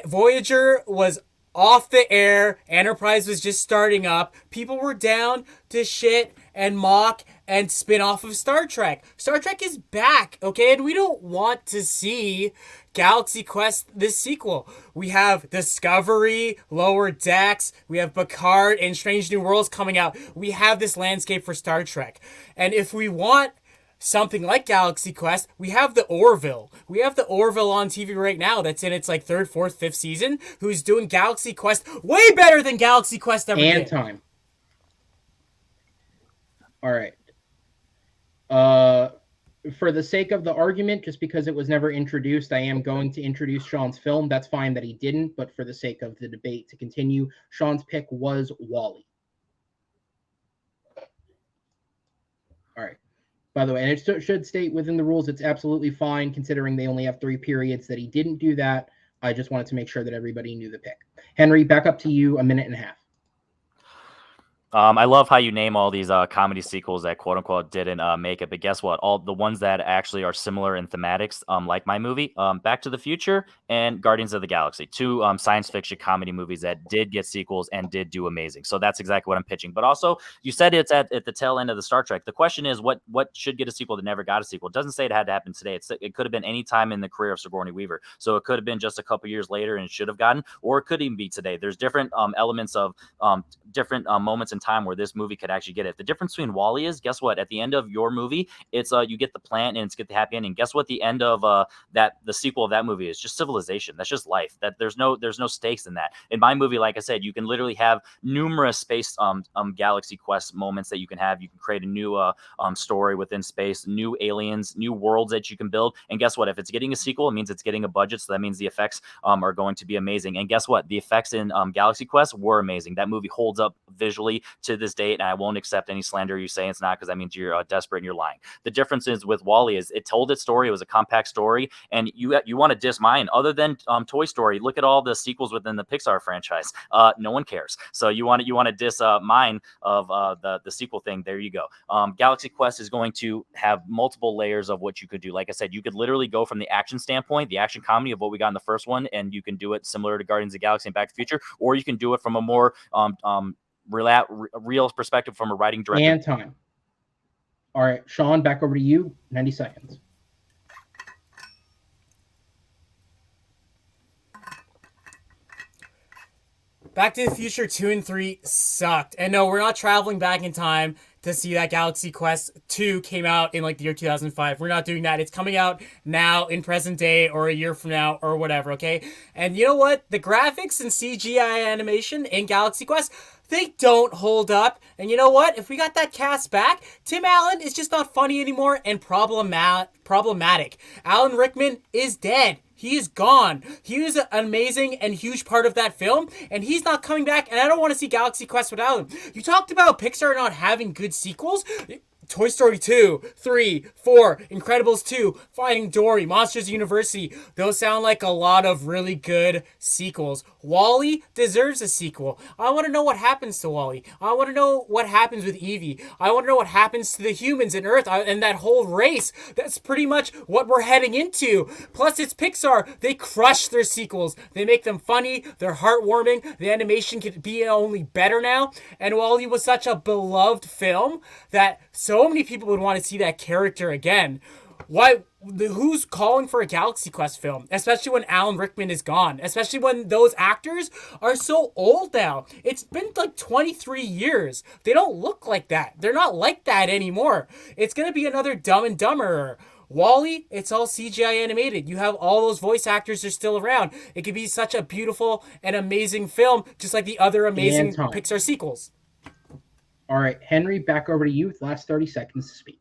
Voyager was off the air. Enterprise was just starting up. People were down to shit and mock and spin off of Star Trek. Star Trek is back, okay? And we don't want to see Galaxy Quest, this sequel. We have Discovery, Lower Decks, we have Picard and Strange New Worlds coming out. We have this landscape for Star Trek. And if we want something like Galaxy Quest, we have the Orville. We have the Orville on TV right now that's in its like 3rd, 4th, 5th season, who's doing Galaxy Quest way better than Galaxy Quest ever did. And time. All right. For the sake of the argument, just because it was never introduced, I am going to introduce Shaun's film. That's fine that he didn't, but for the sake of the debate to continue, Shaun's pick was WALL-E. All right. By the way, and it should state within the rules, it's absolutely fine considering they only have 3 periods that he didn't do that. I just wanted to make sure that everybody knew the pick. Henry, back up to you, 1.5 minutes. I love how you name all these comedy sequels that quote unquote didn't make it, but guess what? All the ones that actually are similar in thematics, like my movie, Back to the Future and Guardians of the Galaxy, 2 science fiction comedy movies that did get sequels and did do amazing. So that's exactly what I'm pitching. But also, you said it's at the tail end of the Star Trek. The question is, what should get a sequel that never got a sequel? It doesn't say it had to happen today. It could have been any time in the career of Sigourney Weaver. So it could have been just a couple years later and it should have gotten, or it could even be today. There's different elements of different moments in time where this movie could actually get it. The difference between WALL-E is, guess what? At the end of your movie, it's you get the plan and it's get the happy ending. Guess what? The end of the sequel of that movie is just civilization. That's just life. That there's no stakes in that. In my movie, like I said, you can literally have numerous space Galaxy Quest moments that you can have. You can create a new story within space, new aliens, new worlds that you can build. And guess what? If it's getting a sequel, it means it's getting a budget. So that means the effects are going to be amazing. And guess what? The effects in Galaxy Quest were amazing. That movie holds up visually to this date, and I won't accept any slander you say it's not, because that means you're desperate and you're lying. The difference is with WALL-E is it told its story. It was a compact story, and you want to diss mine. Other than Toy Story, look at all the sequels within the Pixar franchise. No one cares. So you want to diss mine of the sequel thing. There you go. Galaxy Quest is going to have multiple layers of what you could do. Like I said, you could literally go from the action standpoint, the action comedy of what we got in the first one, and you can do it similar to Guardians of the Galaxy and Back to the Future, or you can do it from a more real perspective from a writing director. And time. All right, Shaun, back over to you. 90 seconds. Back to the Future 2 and 3 sucked. And no, we're not traveling back in time to see that Galaxy Quest 2 came out in like the year 2005. We're not doing that. It's coming out now in present day or a year from now or whatever, okay? And you know what? The graphics and CGI animation in Galaxy Quest, they don't hold up. And you know what? If we got that cast back, Tim Allen is just not funny anymore and problematic. Alan Rickman is dead. He is gone. He was an amazing and huge part of that film, and he's not coming back, and I don't want to see Galaxy Quest without him. You talked about Pixar not having good sequels. Toy Story 2, 3, 4, Incredibles 2, Finding Dory, Monsters University. Those sound like a lot of really good sequels. WALL-E deserves a sequel. I want to know what happens to WALL-E. I want to know what happens with Evie. I want to know what happens to the humans in Earth and that whole race. That's pretty much what we're heading into. Plus, it's Pixar. They crush their sequels. They make them funny. They're heartwarming. The animation could be only better now. And WALL-E was such a beloved film that so many people would want to see that character again. Who's calling for a Galaxy Quest film? Especially when Alan Rickman is gone. Especially when those actors are so old now. It's been like 23 years. They don't look like that. They're not like that anymore. It's going to be another Dumb and Dumber. WALL-E, it's all CGI animated. You have all those voice actors are still around. It could be such a beautiful and amazing film, just like the other amazing Pixar sequels. All right, Henry, back over to you with the last 30 seconds to speak.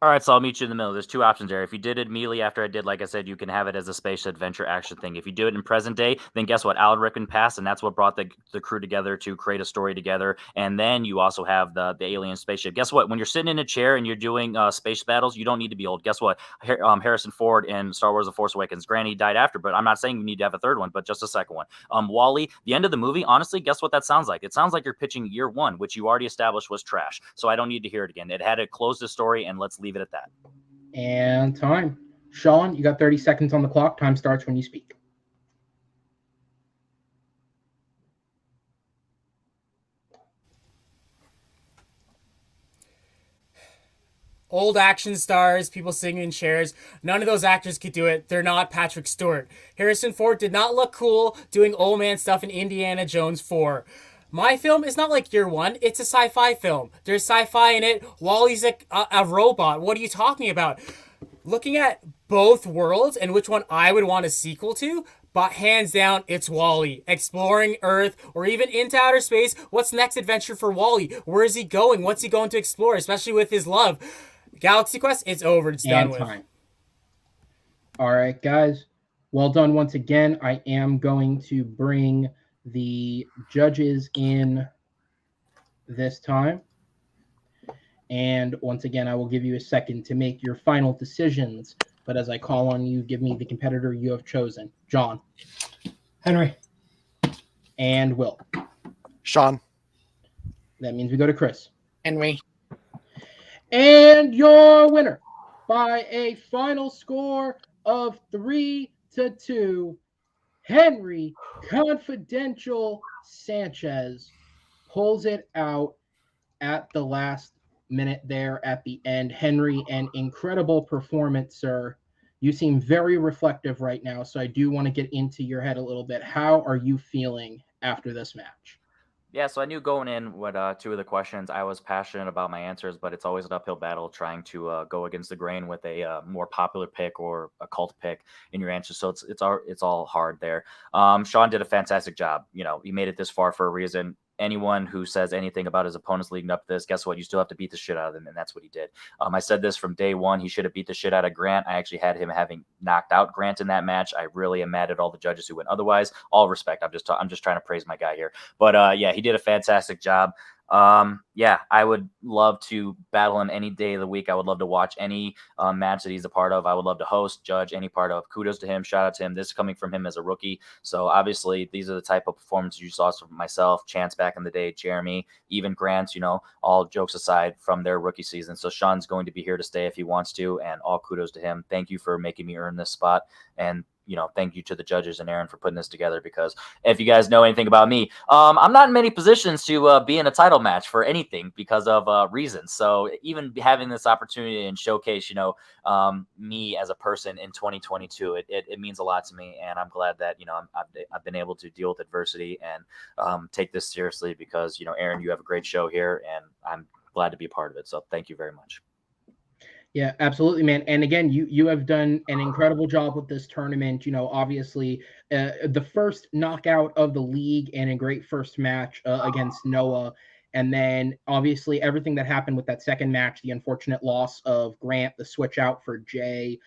All right, so I'll meet you in the middle. There's two options there. If you did it immediately after I did, like I said, you can have it as a space adventure action thing. If you do it in present day, then guess what? Alan Rickman passed, and that's what brought the crew together to create a story together. And then you also have the alien spaceship. Guess what? When you're sitting in a chair and you're doing space battles, you don't need to be old. Guess what? Harrison Ford in Star Wars The Force Awakens. Granted, he died after, but I'm not saying you need to have a third one, but just a second one. WALL-E, the end of the movie, honestly, guess what that sounds like? It sounds like you're pitching year one, which you already established was trash. So I don't need to hear it again. It had to close the story, and let's leave it at that. And time. Shaun, you got 30 seconds on the clock. Time starts when you speak. Old action stars, people singing in chairs. None of those actors could do it. They're not Patrick Stewart. Harrison Ford did not look cool doing old man stuff in Indiana Jones 4. My film is not like Year One. It's a sci-fi film. There's sci-fi in it. WALL-E's a robot. What are you talking about? Looking at both worlds and which one I would want a sequel to, but hands down, it's WALL-E. Exploring Earth or even into outer space. What's the next adventure for WALL-E? Where is he going? What's he going to explore? Especially with his love. Galaxy Quest, it's over. It's done with. All right, guys. Well done once again. I am going to bring the judges in this time. And once again, I will give you a second to make your final decisions. But as I call on you, give me the competitor you have chosen. John. Henry. And Will. Shaun. That means we go to Chris. Henry. And your winner by a final score of 3-2, Henry Confidential Sanchez pulls it out at the last minute there at the end. Henry, an incredible performance, sir. You seem very reflective right now, so I do want to get into your head a little bit. How are you feeling after this match? Yeah, so I knew going in with two of the questions, I was passionate about my answers, but it's always an uphill battle trying to go against the grain with a more popular pick or a cult pick in your answers. So it's all hard there. Shaun did a fantastic job. You know, he made it this far for a reason. Anyone who says anything about his opponents leading up to this, guess what? You still have to beat the shit out of them, and that's what he did. I said this from day one. He should have beat the shit out of Grant. I actually had him having knocked out Grant in that match. I really am mad at all the judges who went otherwise. All respect. I'm just trying to praise my guy here. But yeah, he did a fantastic job. Yeah, I would love to battle him any day of the week. I would love to watch any match that he's a part of. I would love to host, judge any part of. Kudos to him. Shout out to him. This is coming from him as a rookie. So obviously these are the type of performances you saw from myself, Chance back in the day, Jeremy, even Grant, you know, all jokes aside from their rookie season. So Shaun's going to be here to stay if he wants to, and all kudos to him. Thank you for making me earn this spot. And thank you to the judges and Aaron for putting this together, because if you guys know anything about me, I'm not in many positions to be in a title match for anything because of reasons. So even having this opportunity and showcase, me as a person in 2022, it means a lot to me. And I'm glad that, I've been able to deal with adversity and take this seriously, because, Aaron, you have a great show here and I'm glad to be a part of it. So thank you very much. Yeah, absolutely, man. And again, you have done an incredible job with this tournament. Obviously, the first knockout of the league and a great first match against Noah. And then obviously everything that happened with that second match, the unfortunate loss of Grant, the switch out for Jay,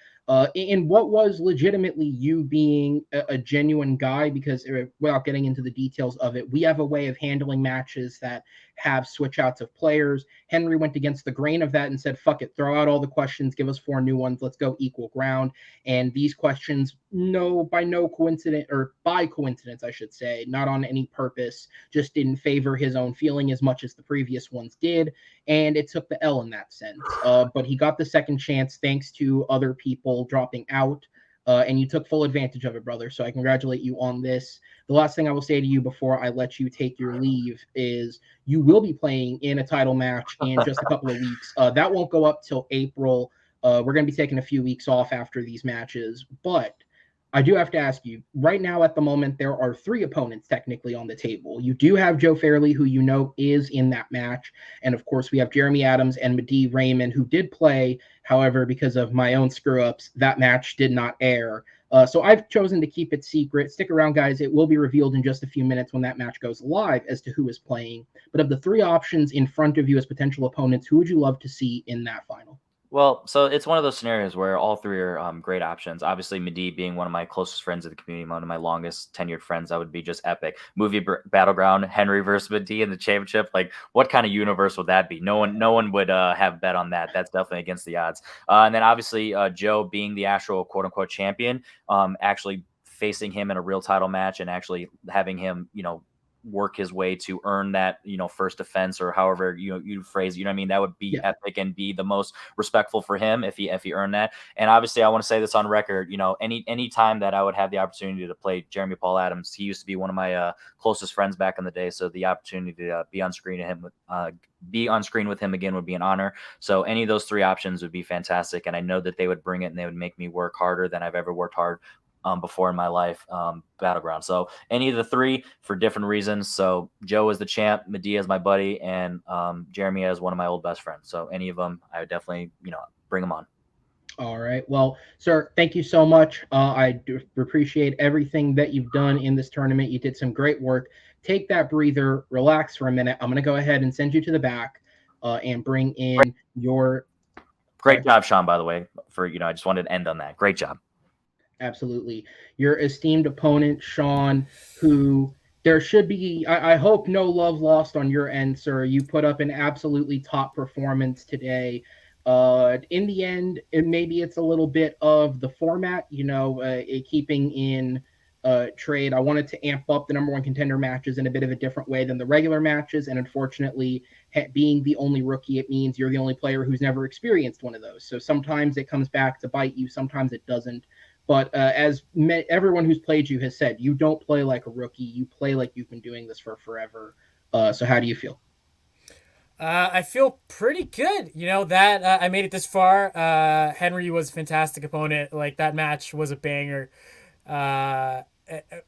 in what was legitimately you being a genuine guy, because without getting into the details of it, we have a way of handling matches that have switch outs of players. Henry went against the grain of that and said, fuck it, throw out all the questions, give us 4 new ones, let's go equal ground. And these questions, by coincidence, I should say, not on any purpose, just didn't favor his own feeling as much as the previous ones did. And it took the L in that sense. But he got the second chance thanks to other people dropping out. And you took full advantage of it, brother. So I congratulate you on this. The last thing I will say to you before I let you take your leave is you will be playing in a title match in just a couple of weeks. That won't go up till April. We're going to be taking a few weeks off after these matches. But I do have to ask you, right now at the moment, there are 3 opponents technically on the table. You do have Joe Fairley, who is in that match. And of course, we have Jeremy Adams and Medee Raymond, who did play. However, because of my own screw-ups, that match did not air. So I've chosen to keep it secret. Stick around, guys. It will be revealed in just a few minutes when that match goes live as to who is playing. But of the 3 options in front of you as potential opponents, who would you love to see in that final? Well, so it's one of those scenarios where all 3 are great options. Obviously, Medee being one of my closest friends of the community, one of my longest tenured friends, that would be just epic. Movie Battleground, Henry versus Medee in the championship. Like, what kind of universe would that be? No one would have bet on that. That's definitely against the odds. And then obviously Joe being the actual quote unquote champion, actually facing him in a real title match and actually having him, work his way to earn that, first defense, or however you phrase, what I mean? That would be epic and be the most respectful for him if he earned that. And obviously I want to say this on record, any time that I would have the opportunity to play Jeremy Paul Adams, he used to be one of my closest friends back in the day. So the opportunity to be on screen with him again would be an honor. So any of those 3 options would be fantastic. And I know that they would bring it and they would make me work harder than I've ever worked hard before in my life, Battleground. So any of the 3 for different reasons. So Joe is the champ, Medee is my buddy, and Jeremy is one of my old best friends. So any of them, I would definitely, bring them on. All right. Well, sir, thank you so much. I do appreciate everything that you've done in this tournament. You did some great work. Take that breather, relax for a minute. I'm going to go ahead and send you to the back and bring in your... Great job, Shaun, by the way, I just wanted to end on that. Great job. Absolutely. Your esteemed opponent, Shaun, who there should be, I hope, no love lost on your end, sir. You put up an absolutely top performance today. In the end, maybe it's a little bit of the format, keeping in trade. I wanted to amp up the number 1 contender matches in a bit of a different way than the regular matches. And unfortunately, being the only rookie, it means you're the only player who's never experienced one of those. So sometimes it comes back to bite you. Sometimes it doesn't. But as everyone who's played you has said, you don't play like a rookie. You play like you've been doing this for forever. So how do you feel? I feel pretty good. That I made it this far. Henry was a fantastic opponent. Like, that match was a banger.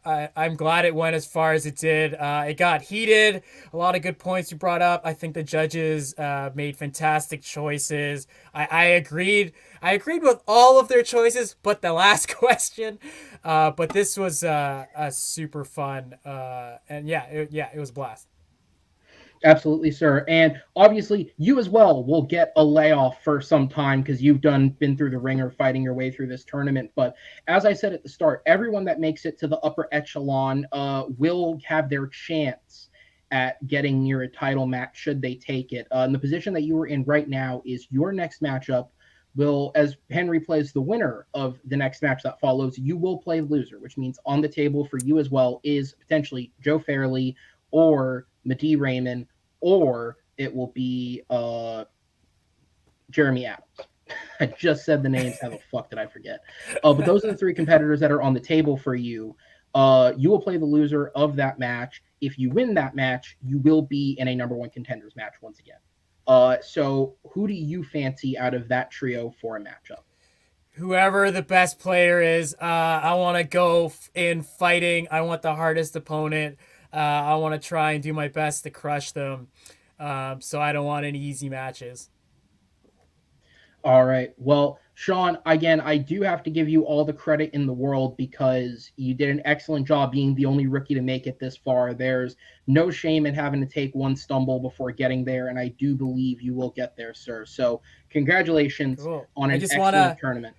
I'm glad it went as far as it did. It got heated. A lot of good points you brought up. I think the judges made fantastic choices. I agreed with all of their choices, but the last question. But this was a super fun. And it was a blast. Absolutely, sir. And obviously, you as well will get a layoff for some time because you've been through the ringer fighting your way through this tournament. But as I said at the start, everyone that makes it to the upper echelon will have their chance at getting near a title match should they take it. And the position that you are in right now is your next matchup will, as Henry plays the winner of the next match that follows, you will play loser, which means on the table for you as well is potentially Joe Fairley or Medee Raymond, or it will be Jeremy Adams. I just said the names. How the fuck did I forget? But those are the three competitors that are on the table for you. You will play the loser of that match. If you win that match, you will be in a number one contenders match once again. So who do you fancy out of that trio for a matchup? Whoever the best player is, I want to go in fighting. I want the hardest opponent. I want to try and do my best to crush them. So I don't want any easy matches. All right. Well, Shaun, again, I do have to give you all the credit in the world because you did an excellent job being the only rookie to make it this far. There's no shame in having to take one stumble before getting there, and I do believe you will get there, sir. So congratulations on an excellent tournament.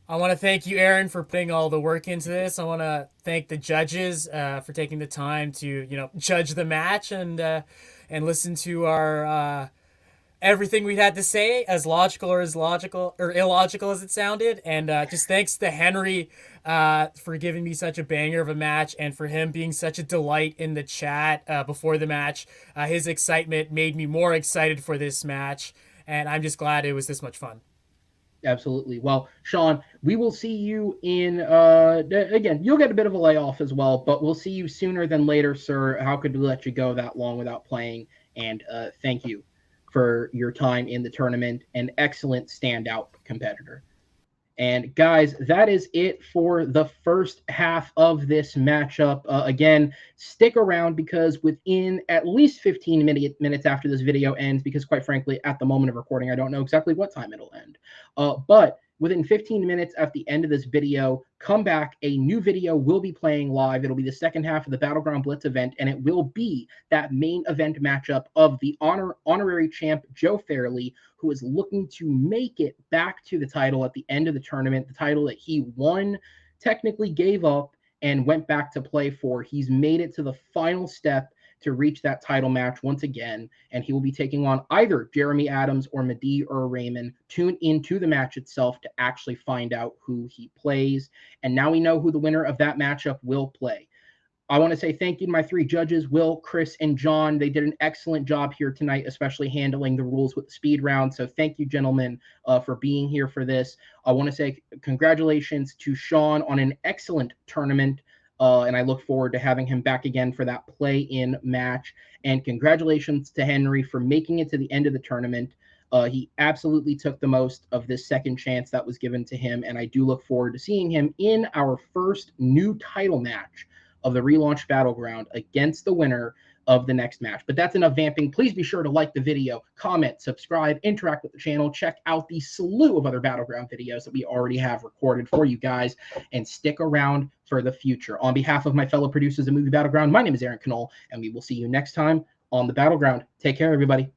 I want to thank you, Aaron, for putting all the work into this. I want to thank the judges for taking the time to, judge the match and listen to our everything we had to say, as logical or illogical as it sounded. And just thanks to Henry for giving me such a banger of a match, and for him being such a delight in the chat before the match. His excitement made me more excited for this match, and I'm just glad it was this much fun. Absolutely. Well, Shaun, we will see you in, again, you'll get a bit of a layoff as well, but we'll see you sooner than later, sir. How could we let you go that long without playing? And thank you for your time in the tournament. An excellent standout competitor. And guys, that is it for the first half of this matchup. Again, stick around because within at least 15 minutes after this video ends, because quite frankly, at the moment of recording, I don't know exactly what time it'll end. But within 15 minutes at the end of this video, come back. A new video will be playing live. It'll be the second half of the Battleground Blitz event, and it will be that main event matchup of the honorary champ, Joe Fairley, who is looking to make it back to the title at the end of the tournament, the title that he won, technically gave up, and went back to play for. He's made it to the final step to reach that title match once again, and he will be taking on either Jeremy Adams or Mehdi or Raymond. Tune into the match itself to actually find out who he plays, and now we know who the winner of that matchup will play. I want to say thank you to my three judges, Will, Chris, and John. They did an excellent job here tonight, especially handling the rules with the speed round. So thank you, gentlemen, for being here for this. I want to say congratulations to Shaun on an excellent tournament, and I look forward to having him back again for that play-in match. And congratulations to Henry for making it to the end of the tournament. He absolutely took the most of this second chance that was given to him, and I do look forward to seeing him in our first new title match of the relaunch Battleground against the winner of the next match. But that's enough vamping. Please be sure to like the video, comment, subscribe, interact with the channel, check out the slew of other Battleground videos that we already have recorded for you guys, and stick around for the future. On behalf of my fellow producers at Movie Battleground, my name is Aaron Knoll, and we will see you next time on the Battleground. Take care, everybody.